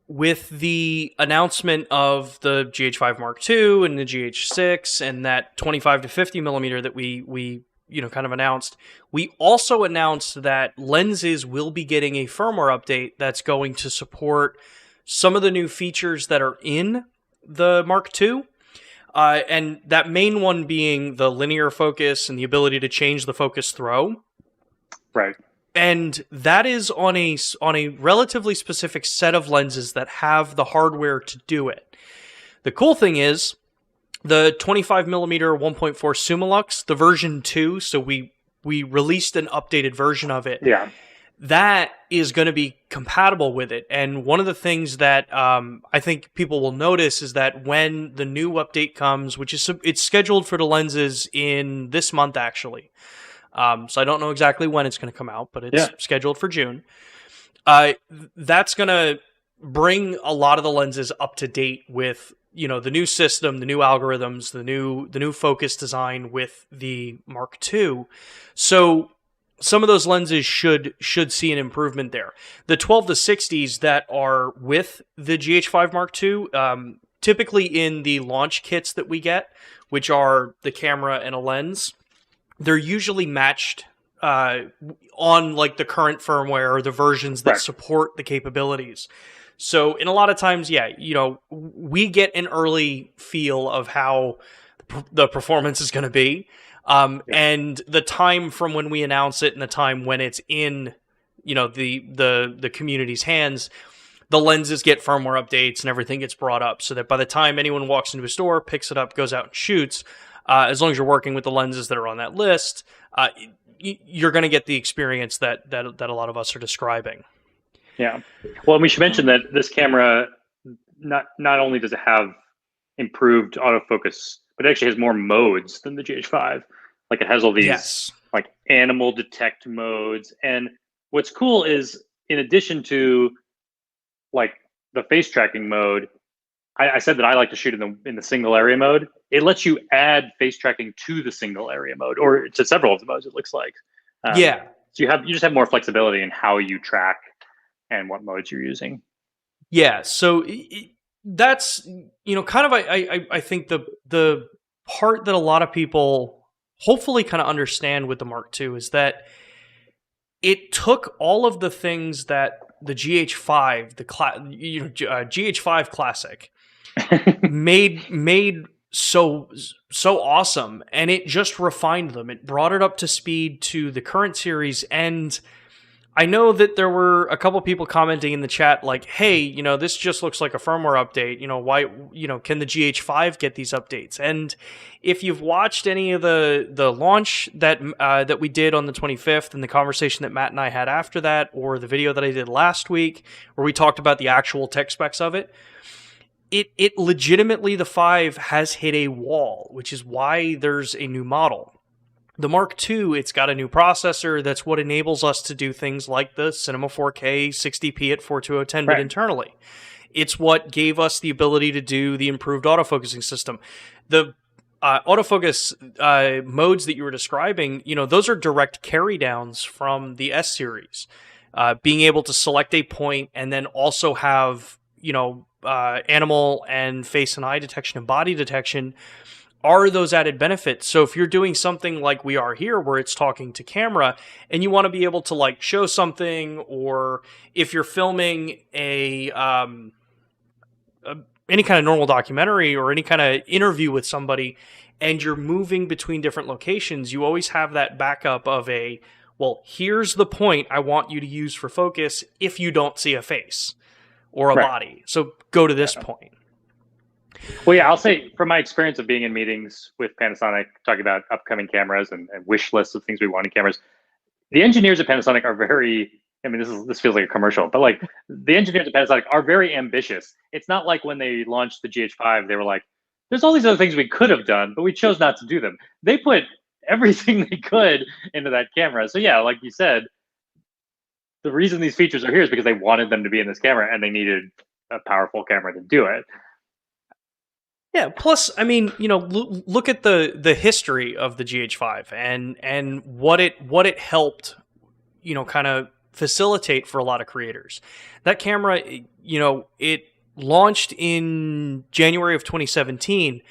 with the announcement of the GH5m2 and the GH6 and that 25 to 50mm that we kind of announced, we also announced that lenses will be getting a firmware update that's going to support some of the new features that are in the Mark II. And that main one being the linear focus and the ability to change the focus throw. Right. And that is on a relatively specific set of lenses that have the hardware to do it. The cool thing is, the 25mm 1.4 Summilux, the version 2, so we released an updated version of it. Yeah. That is going to be compatible with it. And one of the things that I think people will notice is that when the new update comes, it's scheduled for the lenses in this month, actually. So I don't know exactly when it's going to come out, but it's scheduled for June. That's going to bring a lot of the lenses up to date with the new system, the new algorithms, the new focus design with the Mark II. So some of those lenses should see an improvement there. The 12-60s that are with the GH5 Mark II, typically in the launch kits that we get, which are the camera and a lens, they're usually matched on like the current firmware or the versions that support the capabilities. So in a lot of times, we get an early feel of how the performance is going to be. And the time from when we announce it and the time when it's in, the community's hands, the lenses get firmware updates and everything gets brought up so that by the time anyone walks into a store, picks it up, goes out and shoots, as long as you're working with the lenses that are on that list, you're going to get the experience that a lot of us are describing. Yeah. Well, we should mention that this camera, not only does it have improved autofocus, but it actually has more modes than the GH5. Like it has all these Yes. like animal detect modes. And what's cool is in addition to like the face tracking mode, I said that I like to shoot in the single area mode. It lets you add face tracking to the single area mode, or to several of the modes. It looks like. Yeah. So you just have more flexibility in how you track and what modes you're using. Yeah. So that's kind of I think the part that a lot of people hopefully kind of understand with the Mark II is that it took all of the things that the GH5, GH5 Classic made so awesome, and it just refined them. It brought it up to speed to the current series. And I know that there were a couple people commenting in the chat like, hey, this just looks like a firmware update. Why, can the GH5 get these updates? And if you've watched any of the launch that we did on the 25th and the conversation that Matt and I had after that, or the video that I did last week where we talked about the actual tech specs of it, it legitimately, the 5 has hit a wall, which is why there's a new model. The Mark II, it's got a new processor. That's what enables us to do things like the Cinema 4K 60p at 42010 bit internally. It's what gave us the ability to do the improved autofocusing system. The autofocus modes that you were describing, those are direct carry downs from the S series. Being able to select a point and then also have, animal and face and eye detection and body detection are those added benefits. So if you're doing something like we are here where it's talking to camera and you want to be able to like show something, or if you're filming any kind of normal documentary or any kind of interview with somebody and you're moving between different locations, you always have that backup of here's the point I want you to use for focus if you don't see a face or a body. So go to this point. Well, yeah, I'll say from my experience of being in meetings with Panasonic, talking about upcoming cameras and wish lists of things we want in cameras, the engineers at Panasonic are very, I mean, this feels like a commercial, but like the engineers at Panasonic are very ambitious. It's not like when they launched the GH5, they were like, there's all these other things we could have done, but we chose not to do them. They put everything they could into that camera. So yeah, like you said, the reason these features are here is because they wanted them to be in this camera and they needed a powerful camera to do it. Yeah. Plus, I mean, look at the history of the GH5 and what it helped, kind of facilitate for a lot of creators. That camera, it launched in January of 2017,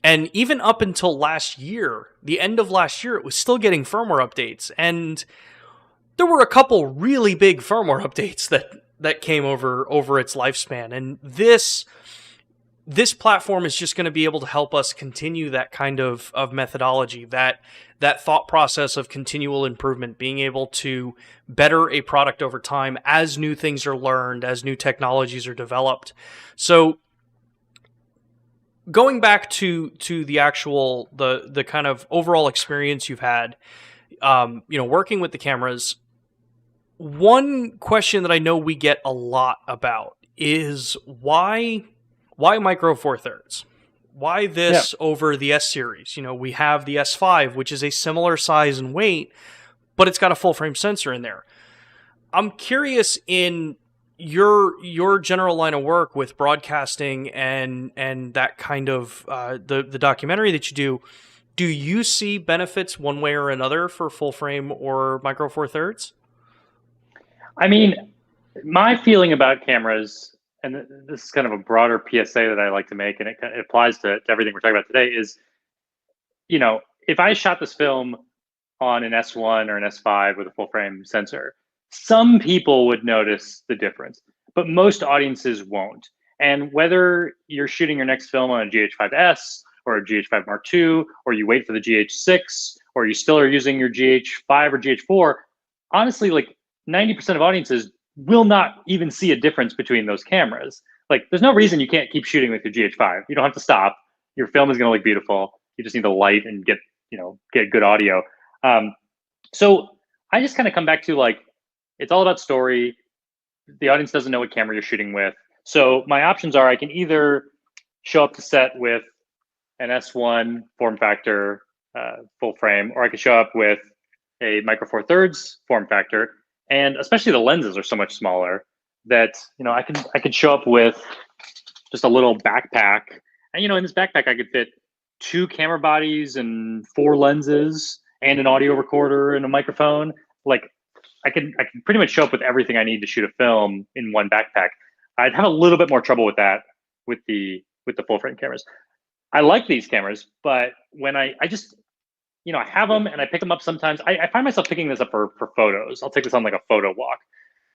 and even up until last year, the end of last year, it was still getting firmware updates, and there were a couple really big firmware updates that came over its lifespan, and this platform is just going to be able to help us continue that kind of methodology, that thought process of continual improvement, being able to better a product over time as new things are learned, as new technologies are developed. So going back to the actual, the kind of overall experience you've had, working with the cameras, one question that I know we get a lot about is why Micro Four Thirds? Why this over the S series? We have the S5, which is a similar size and weight, but it's got a full frame sensor in there. I'm curious, in your general line of work with broadcasting and that kind of the documentary that you do you see benefits one way or another for full frame or Micro Four Thirds? I mean, my feeling about cameras, and this is kind of a broader PSA that I like to make, and it applies to everything we're talking about today, is, if I shot this film on an S1 or an S5 with a full frame sensor, some people would notice the difference, but most audiences won't. And whether you're shooting your next film on a GH5S or a GH5 Mark II, or you wait for the GH6, or you still are using your GH5 or GH4, honestly, like 90% of audiences will not even see a difference between those cameras. Like, there's no reason you can't keep shooting with your GH5. You don't have to stop. Your film is going to look beautiful. You just need the light and get good audio. So I just kind of come back to, like, it's all about story. The audience doesn't know what camera you're shooting with. So my options are, I can either show up to set with an S1 form factor, full frame, or I could show up with a Micro Four Thirds form factor, and especially the lenses are so much smaller that I could show up with just a little backpack, and in this backpack I could fit 2 camera bodies and 4 lenses and an audio recorder and a microphone. Like I can pretty much show up with everything I need to shoot a film in one backpack. I'd have a little bit more trouble with that with the full frame cameras. I like these cameras, but when I just I have them and I pick them up sometimes. I find myself picking this up for photos. I'll take this on like a photo walk.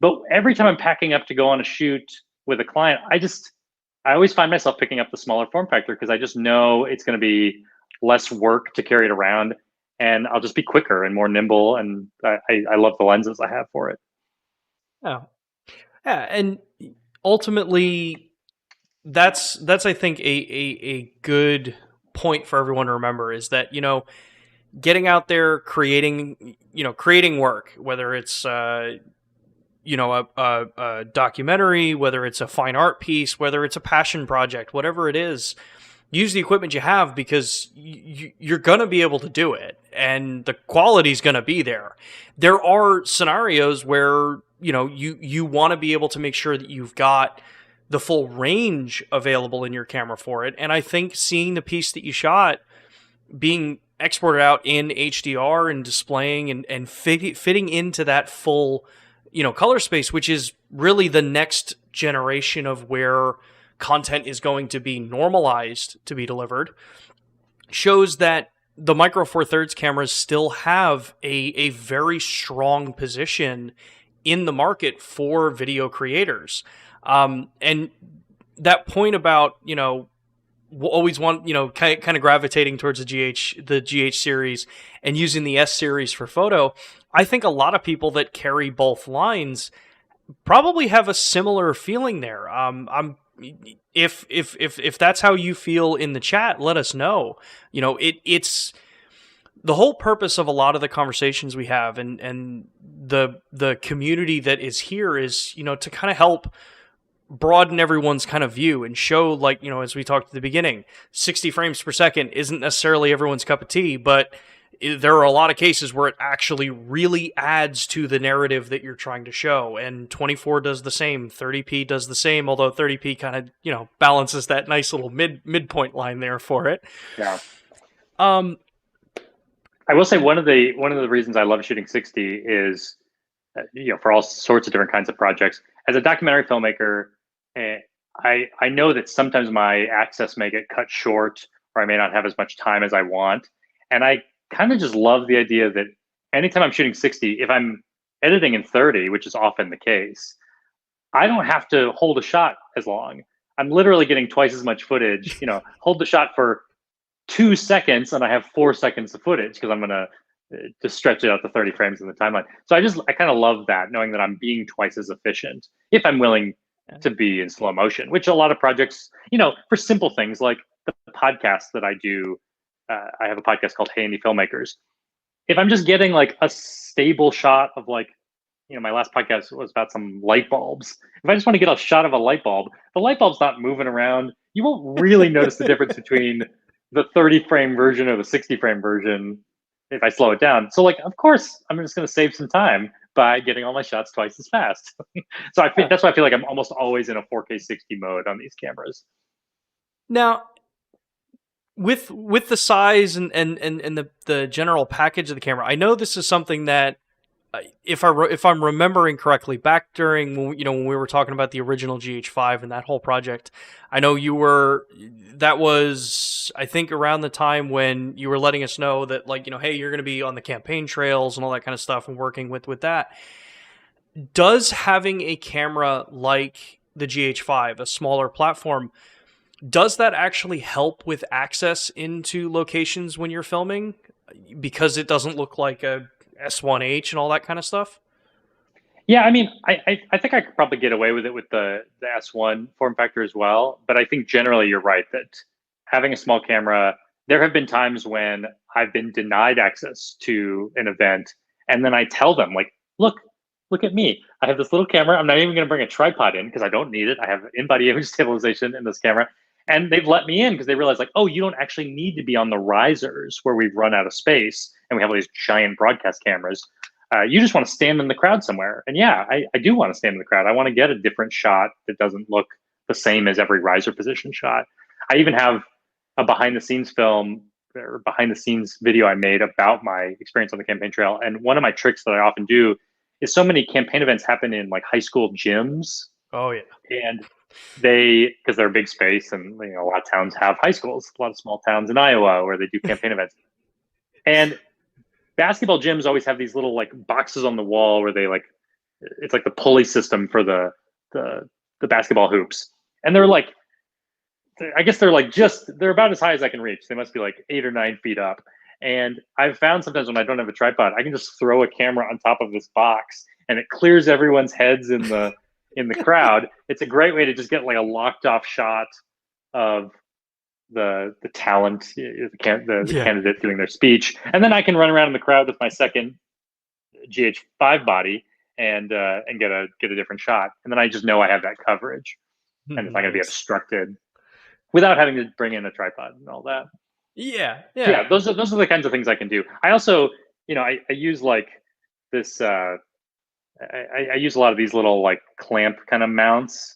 But every time I'm packing up to go on a shoot with a client, I always find myself picking up the smaller form factor because I just know it's going to be less work to carry it around, and I'll just be quicker and more nimble. And I love the lenses I have for it. Oh, yeah, and ultimately, that's I think a good point for everyone to remember is that getting out there, creating work, whether it's a documentary, whether it's a fine art piece, whether it's a passion project, whatever it is, use the equipment you have because you're going to be able to do it and the quality's going to be there. There are scenarios where, you want to be able to make sure that you've got the full range available in your camera for it. And I think seeing the piece that you shot being exported out in HDR and displaying and fitting into that full color space, which is really the next generation of where content is going to be normalized to be delivered, shows that the Micro Four Thirds cameras still have a very strong position in the market for video creators. And that point about, always want, kind of gravitating towards the GH series and using the S series for photo. I think a lot of people that carry both lines probably have a similar feeling there. If that's how you feel in the chat, let us know. It's the whole purpose of a lot of the conversations we have and the community that is here is, to kind of help broaden everyone's kind of view and show, like, as we talked at the beginning, 60 frames per second isn't necessarily everyone's cup of tea, but there are a lot of cases where it actually really adds to the narrative that you're trying to show. And 24 does the same, 30p does the same, although 30p kind of, balances that nice little midpoint line there for it. Yeah. I will say one of the reasons I love shooting 60 is, for all sorts of different kinds of projects. As a documentary filmmaker, I know that sometimes my access may get cut short, or I may not have as much time as I want. And I kind of just love the idea that anytime I'm shooting 60, if I'm editing in 30, which is often the case, I don't have to hold a shot as long. I'm literally getting twice as much footage, hold the shot for 2 seconds and I have 4 seconds of footage because I'm going to just stretch it out to 30 frames in the timeline. So I kind of love that, knowing that I'm being twice as efficient if I'm willing to be in slow motion, which a lot of projects, for simple things like the podcast that I do, I have a podcast called Hey Indie Filmmakers. If I'm just getting like a stable shot of like, my last podcast was about some light bulbs. If I just want to get a shot of a light bulb, the light bulb's not moving around. You won't really notice the difference between the 30 frame version or the 60 frame version if I slow it down. So like, of course, I'm just going to save some time by getting all my shots twice as fast. So I think that's why I feel like I'm almost always in a 4K 60 mode on these cameras. Now, with the size and the general package of the camera, I know this is something that, if I'm remembering correctly, back during when we were talking about the original GH5 and that whole project, I know that was, I think, around the time when you were letting us know that, like, hey, you're going to be on the campaign trails and all that kind of stuff and working with that. Does having a camera like the GH5, a smaller platform, does that actually help with access into locations when you're filming? Because it doesn't look like a S1H and all that kind of stuff? Yeah, I mean, I think I could probably get away with it with the S1 form factor as well. But I think generally you're right that having a small camera, there have been times when I've been denied access to an event. And then I tell them, like, look at me. I have this little camera. I'm not even going to bring a tripod in because I don't need it. I have in-body image stabilization in this camera. And they've let me in because they realize like, oh, you don't actually need to be on the risers where we've run out of space and we have all these giant broadcast cameras. You just want to stand in the crowd somewhere. And yeah, I do want to stand in the crowd. I want to get a different shot that doesn't look the same as every riser position shot. I even have a behind the scenes film or behind the scenes video I made about my experience on the campaign trail. And one of my tricks that I often do is so many campaign events happen in like high school gyms. Oh yeah. And because they're a big space, and a lot of towns have high schools, a lot of small towns in Iowa where they do campaign events. And basketball gyms always have these little like boxes on the wall where they like, it's like the pulley system for the basketball hoops. And they're like, I guess they're like they're about as high as I can reach. They must be like 8 or 9 feet up. And I've found sometimes when I don't have a tripod, I can just throw a camera on top of this box and it clears everyone's heads in the crowd. It's a great way to just get like a locked off shot of the talent, the candidate doing their speech. And then I can run around in the crowd with my second GH5 body and get a different shot. And then I just know I have that coverage and it's not going to be obstructed without having to bring in a tripod and all that. Yeah. Those are the kinds of things I can do. I also, I use like this. I use a lot of these little like clamp kind of mounts,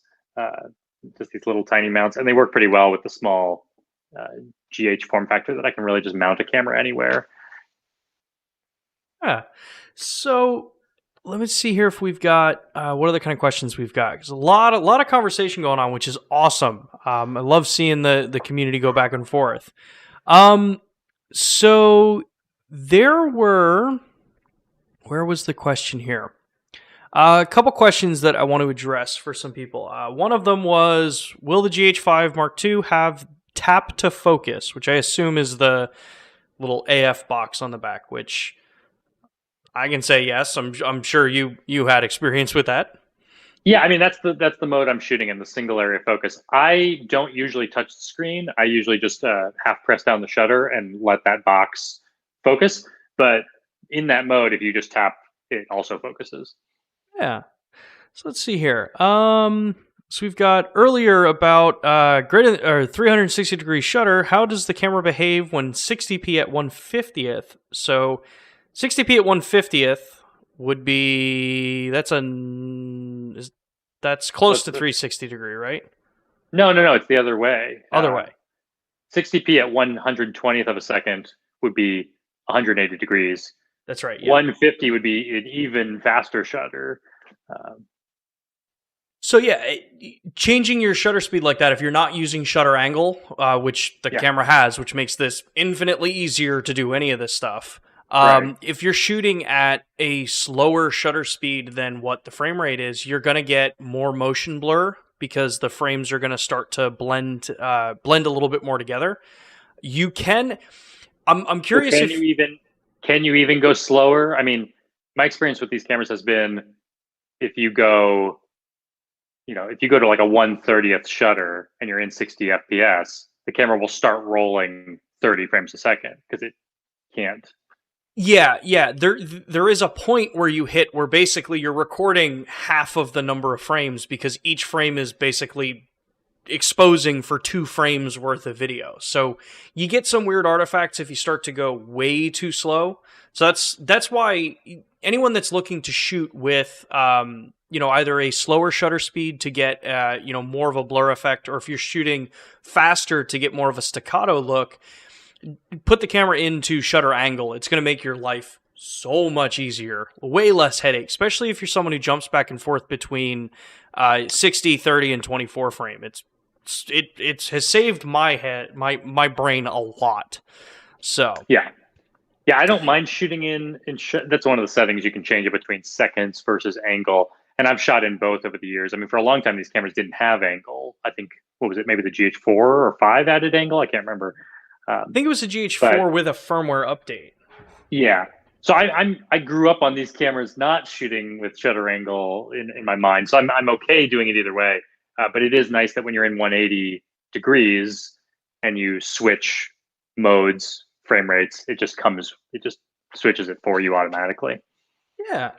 just these little tiny mounts, and they work pretty well with the small GH form factor that I can really just mount a camera anywhere. Yeah. So let me see here if we've got what other kind of questions we've got. There's a lot of conversation going on, which is awesome. I love seeing the community go back and forth. So there were, where was the question here? A couple questions that I want to address for some people. One of them was, will the GH5m2 have tap to focus, which I assume is the little AF box on the back, which I can say yes. I'm sure you had experience with that. Yeah, I mean that's the mode I'm shooting in, the single area focus. I don't usually touch the screen. I usually just half press down the shutter and let that box focus. But in that mode, if you just tap, it also focuses. Yeah. So let's see here. So we've got earlier about greater or 360 degree shutter. How does the camera behave when 60p at 1/50th? So 60p at 1/50th would be that's close to 360 degree, right? No, it's the other way. Other way. 60p at 120th of a second would be 180 degrees. That's right. Yeah. 150 would be an even faster shutter. So yeah, changing your shutter speed like that, if you're not using shutter angle, which the camera has, which makes this infinitely easier to do any of this stuff. Right. If you're shooting at a slower shutter speed than what the frame rate is, you're going to get more motion blur because the frames are going to start to blend a little bit more together. You can. I'm curious if can you even go slower? I mean, my experience with these cameras has been if you go to like a 1/30th shutter and you're in 60 FPS, the camera will start rolling 30 frames a second because it can't. Yeah. There is a point where you hit where basically you're recording half of the number of frames because each frame is basically exposing for 2 frames worth of video. So you get some weird artifacts if you start to go way too slow. So that's why anyone that's looking to shoot with either a slower shutter speed to get more of a blur effect, or if you're shooting faster to get more of a staccato look, put the camera into shutter angle. It's going to make your life so much easier, way less headache, especially if you're someone who jumps back and forth between 60, 30, and 24 frame. It has saved my brain a lot. So yeah, I don't mind shooting in that's one of the settings you can change it between seconds versus angle. And I've shot in both over the years. I mean, for a long time, these cameras didn't have angle. I think, what was it? Maybe the GH4 or 5 added angle. I can't remember. I think it was a GH4 with a firmware update. Yeah. So I grew up on these cameras not shooting with shutter angle in my mind. So I'm okay doing it either way. But it is nice that when you're in 180 degrees and you switch modes, frame rates, it just switches it for you automatically. Yeah.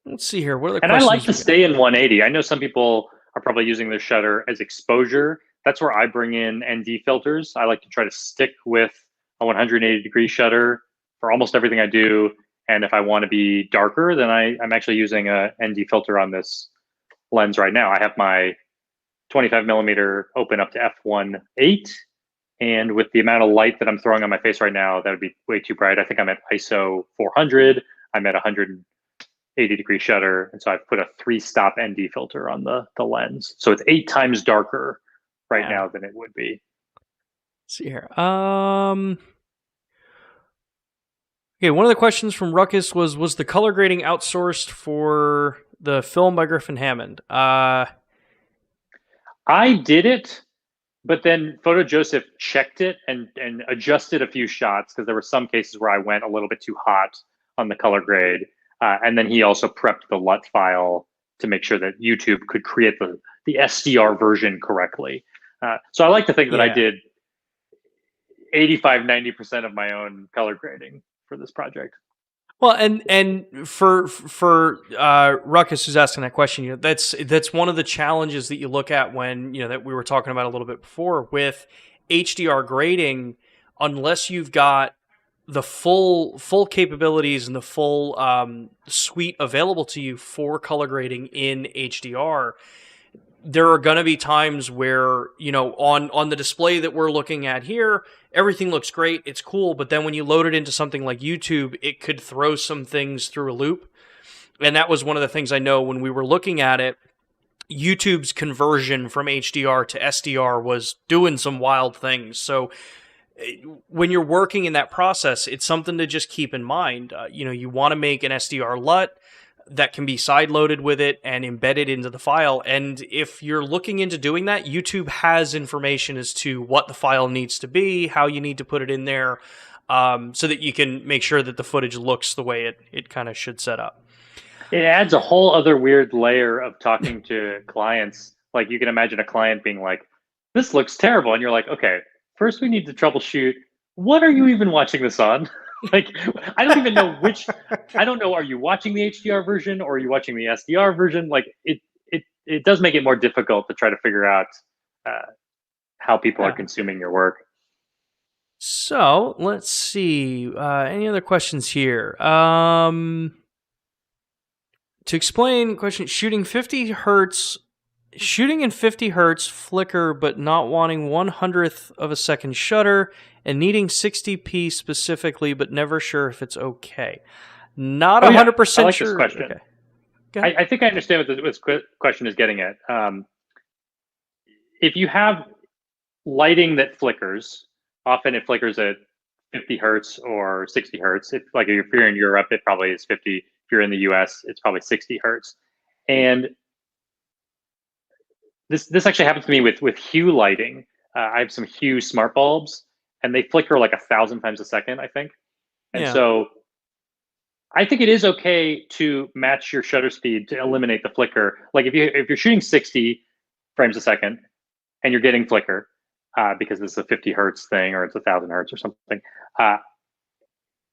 Let's see here. What are the questions? And I like to stay in 180. I know some people are probably using their shutter as exposure. that's where I bring in ND filters. I like to try to stick with a 180-degree shutter for almost everything I do. And if I want to be darker, then I'm actually using a ND filter on this lens right now. I have my 25 millimeter open up to f1.8. And with the amount of light that I'm throwing on my face right now, that would be way too bright. I think I'm at ISO 400. I'm at 180-degree shutter. And so I've put a 3-stop ND filter on the lens. So it's 8 times darker right now than it would be. Let's see here. Okay, one of the questions from Ruckus was the color grading outsourced for the film by Griffin Hammond? I did it, but then Photo Joseph checked it and adjusted a few shots because there were some cases where I went a little bit too hot on the color grade. And then he also prepped the LUT file to make sure that YouTube could create the SDR version correctly. So I like to think that I did 85-90% of my own color grading for this project. Well, and for Ruckus, who's asking that question, that's one of the challenges that you look at when, that we were talking about a little bit before with HDR grading. Unless you've got the full capabilities and the full suite available to you for color grading in HDR, there are going to be times where, on the display that we're looking at here, everything looks great, it's cool, but then when you load it into something like YouTube, it could throw some things through a loop. And that was one of the things I know when we were looking at it. YouTube's conversion from HDR to SDR was doing some wild things. So when you're working in that process, it's something to just keep in mind. You want to make an SDR LUT that can be side-loaded with it and embedded into the file. And if you're looking into doing that, YouTube has information as to what the file needs to be, how you need to put it in there, so that you can make sure that the footage looks the way it kind of should set up. It adds a whole other weird layer of talking to clients. Like, you can imagine a client being like, this looks terrible. And you're like, okay, first we need to troubleshoot. What are you even watching this on? Like, I don't even know I don't know, are you watching the HDR version or are you watching the SDR version? Like, it does make it more difficult to try to figure out how people are consuming your work. So let's see. Any other questions here? To explain question, shooting in 50 hertz flicker, but not wanting 1/100th of a second shutter and needing 60p specifically, but never sure if it's okay. Not 100% I like sure. This question. Okay. I think I understand what this question is getting at. If you have lighting that flickers, often it flickers at 50 hertz or 60 hertz. If you're in Europe, it probably is 50. If you're in the US, it's probably 60 hertz. And this actually happens to me with Hue lighting. I have some Hue smart bulbs, and they flicker like 1,000 times a second, I think. And so I think it is okay to match your shutter speed to eliminate the flicker. Like if you're shooting 60 frames a second and you're getting flicker because this is a 50 hertz thing or it's 1,000 hertz or something,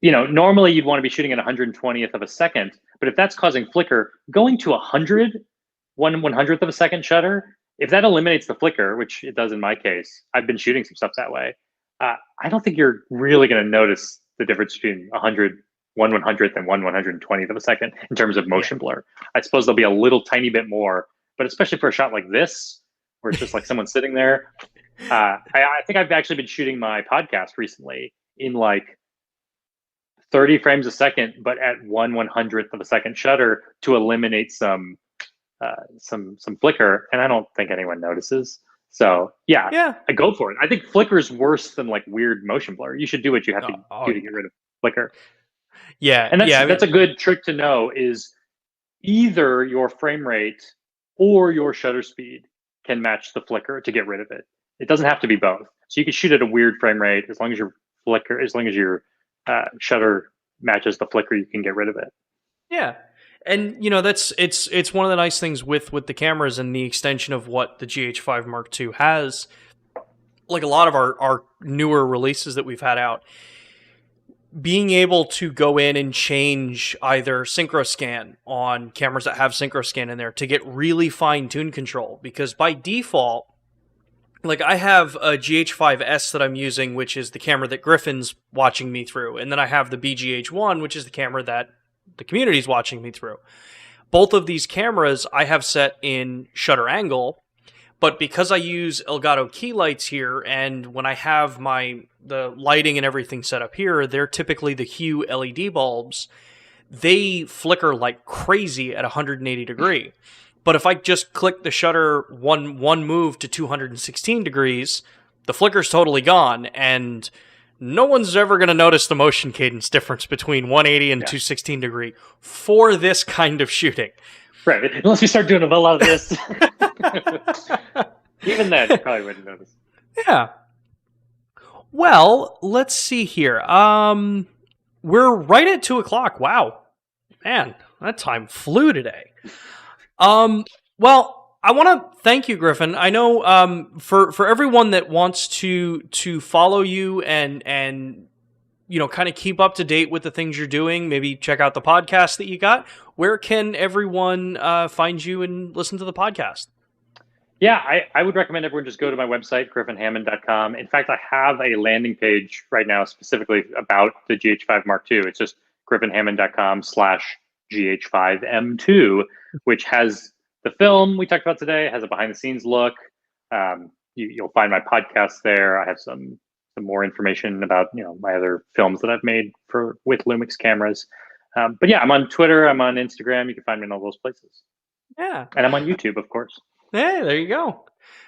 normally you'd want to be shooting at 120th of a second. But if that's causing flicker, going to 1/100th of a second shutter, if that eliminates the flicker, which it does in my case, I've been shooting some stuff that way. I don't think you're really going to notice the difference between 1/100th and 1/120th of a second in terms of motion blur. I suppose there'll be a little tiny bit more, but especially for a shot like this, where it's just like someone sitting there. I think I've actually been shooting my podcast recently in like 30 frames a second, but at 1/100th of a second shutter to eliminate some flicker, and I don't think anyone notices. So I go for it. I think flicker is worse than like weird motion blur. You should do what you have to do to get rid of flicker. Yeah, and that's a good trick to know, is either your frame rate or your shutter speed can match the flicker to get rid of it. It doesn't have to be both. So you can shoot at a weird frame rate as long as your shutter matches the flicker, you can get rid of it. Yeah. And it's one of the nice things with the cameras and the extension of what the GH5m2 has. Like a lot of our newer releases that we've had out, being able to go in and change either synchro scan on cameras that have synchro scan in there to get really fine tune control, because by default, like I have a GH5S that I'm using, which is the camera that Griffin's watching me through. And then I have the BGH1, which is the camera that the community's watching me through. Both of these cameras I have set in shutter angle, but because I use Elgato key lights here, and when I have the lighting and everything set up here, they're typically the Hue LED bulbs. They flicker like crazy at 180 degree. But if I just click the shutter one move to 216 degrees, the flicker's totally gone, and no one's ever going to notice the motion cadence difference between 180 and 216 degree for this kind of shooting. Right, unless you start doing a lot of this. Even then, you probably wouldn't notice. Yeah. Well, let's see here. We're right at 2 o'clock. Wow. Man, that time flew today. Well, I want to thank you, Griffin. I know for everyone that wants to follow you and you know, kind of keep up to date with the things you're doing, maybe check out the podcast that you got. Where can everyone find you and listen to the podcast? Yeah, I would recommend everyone just go to my website, griffinhammond.com. In fact, I have a landing page right now specifically about the GH5m2. It's just griffinhammond.com/GH5m2, which has the film we talked about today. It has a behind the scenes look. You'll find my podcast there. I have some more information about, you know, my other films that I've made with LUMIX cameras. But yeah, I'm on Twitter. I'm on Instagram. You can find me in all those places. Yeah. And I'm on YouTube, of course. Hey, there you go.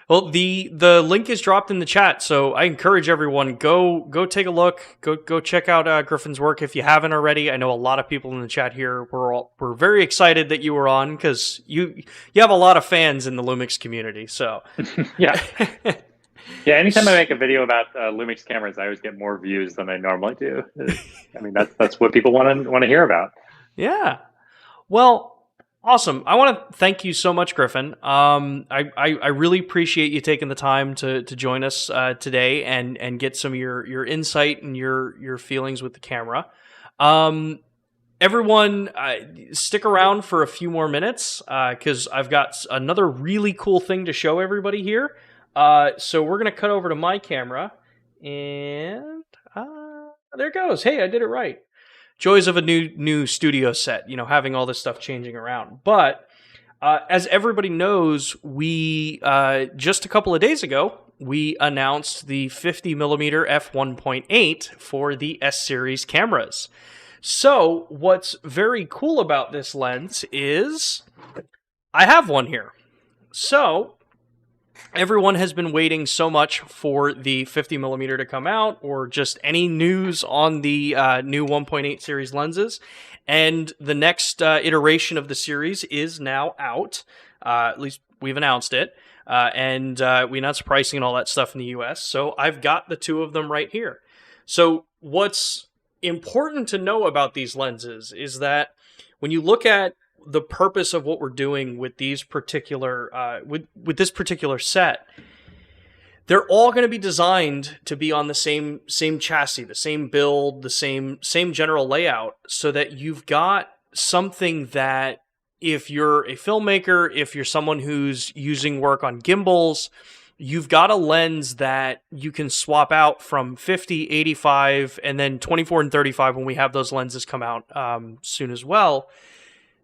Well, the link is dropped in the chat, so I encourage everyone, go take a look, go check out Griffin's work if you haven't already. I know a lot of people in the chat here were very excited that you were on, because you have a lot of fans in the LUMIX community. So yeah, yeah. Anytime I make a video about LUMIX cameras, I always get more views than I normally do. I mean, that's what people want to hear about. Yeah. Well. Awesome. I want to thank you so much, Griffin. I really appreciate you taking the time to join us today and get some of your insight and your feelings with the camera. Everyone, stick around for a few more minutes because I've got another really cool thing to show everybody here. So we're going to cut over to my camera, and there it goes. Hey, I did it right. Joys of a new studio set, you know, having all this stuff changing around. But as everybody knows, we just a couple of days ago, we announced the 50mm f1.8 for the S-series cameras. So what's very cool about this lens is I have one here. So everyone has been waiting so much for the 50mm to come out, or just any news on the new 1.8 series lenses. And the next iteration of the series is now out. At least we've announced it. And we announced pricing and all that stuff in the US. So I've got the two of them right here. So what's important to know about these lenses is that when you look at the purpose of what we're doing with these particular with this particular set, they're all going to be designed to be on the same chassis, the same build, the same general layout, so that you've got something that if you're a filmmaker, if you're someone who's using work on gimbals, you've got a lens that you can swap out from 50, 85, and then 24 and 35 when we have those lenses come out soon as well.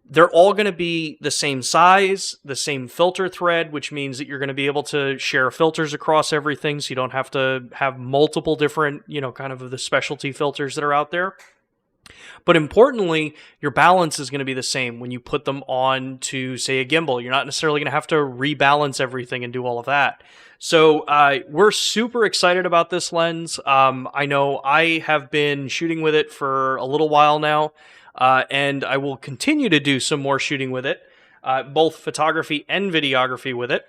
They're all going to be the same size, the same filter thread, which means that you're going to be able to share filters across everything, so you don't have to have multiple different, you know, kind of the specialty filters that are out there. But importantly, your balance is going to be the same when you put them on to, say, a gimbal. You're not necessarily going to have to rebalance everything and do all of that. So we're super excited about this lens. I know I have been shooting with it for a little while now. And I will continue to do some more shooting with it, both photography and videography with it,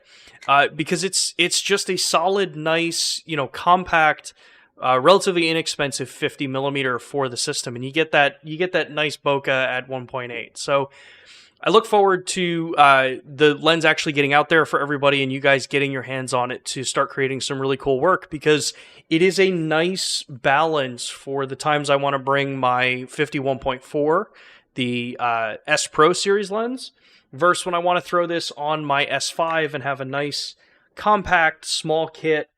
because it's just a solid, nice, you know, compact, relatively inexpensive 50mm for the system, and you get that nice bokeh at 1.8. So I look forward to the lens actually getting out there for everybody, and you guys getting your hands on it to start creating some really cool work, because it is a nice balance for the times I want to bring my 51.4, the S Pro series lens, versus when I want to throw this on my S5 and have a nice compact, small kit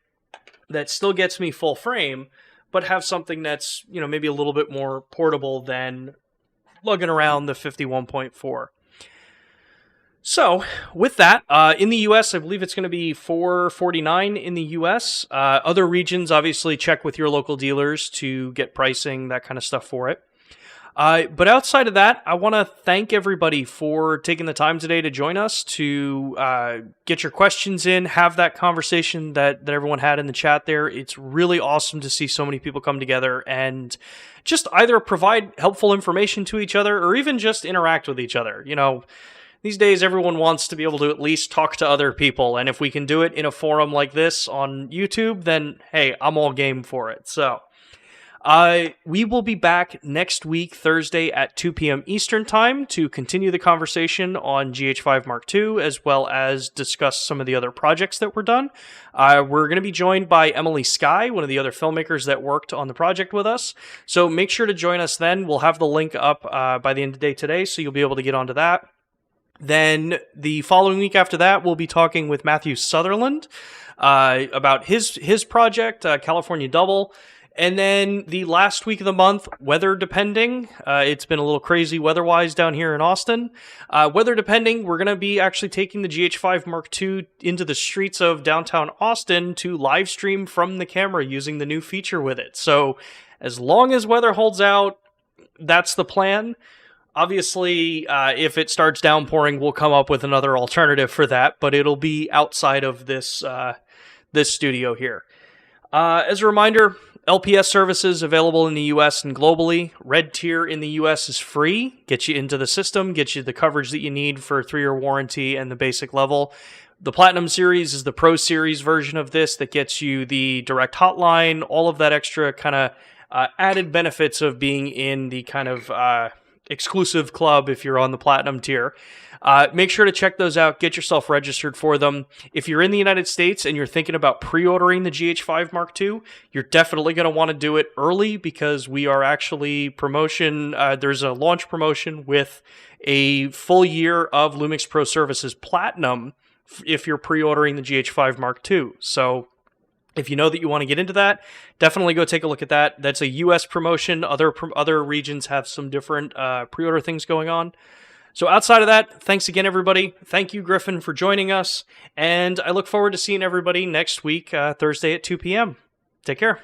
that still gets me full frame, but have something that's, maybe a little bit more portable than lugging around the 51.4. So, with that, in the US, I believe it's going to be $449 in the US. Other regions, obviously, check with your local dealers to get pricing, that kind of stuff for it. But outside of that, I want to thank everybody for taking the time today to join us, to get your questions in, have that conversation that everyone had in the chat there. It's really awesome to see so many people come together and just either provide helpful information to each other or even just interact with each other. These days, everyone wants to be able to at least talk to other people, and if we can do it in a forum like this on YouTube, then, hey, I'm all game for it. So, we will be back next week, Thursday at 2 p.m. Eastern Time, to continue the conversation on GH5m2, as well as discuss some of the other projects that were done. We're going to be joined by Emily Skye, one of the other filmmakers that worked on the project with us. So make sure to join us then. We'll have the link up by the end of the day today, so you'll be able to get onto that. Then the following week after that, we'll be talking with Matthew Sutherland about his project, California Double. And then the last week of the month, weather depending, it's been a little crazy weather-wise down here in Austin. Weather depending, we're going to be actually taking the GH5m2 into the streets of downtown Austin to live stream from the camera using the new feature with it. So as long as weather holds out, that's the plan. Obviously, if it starts downpouring, we'll come up with another alternative for that, but it'll be outside of this studio here. As a reminder, LPS services available in the US and globally. Red tier in the US is free, gets you into the system, gets you the coverage that you need for a 3-year warranty and the basic level. The Platinum Series is the Pro Series version of this that gets you the direct hotline, all of that extra kind of added benefits of being in the kind of exclusive club if you're on the Platinum tier. Make sure to check those out. Get yourself registered for them. If you're in the United States and you're thinking about pre-ordering the GH5m2, you're definitely going to want to do it early because we are actually there's a launch promotion with a full year of LUMIX Pro Services Platinum if you're pre-ordering the GH5m2. So if you know that you want to get into that, definitely go take a look at that. That's a US promotion. Other regions have some different pre-order things going on. So outside of that, thanks again, everybody. Thank you, Griffin, for joining us. And I look forward to seeing everybody next week, Thursday at 2 p.m. Take care.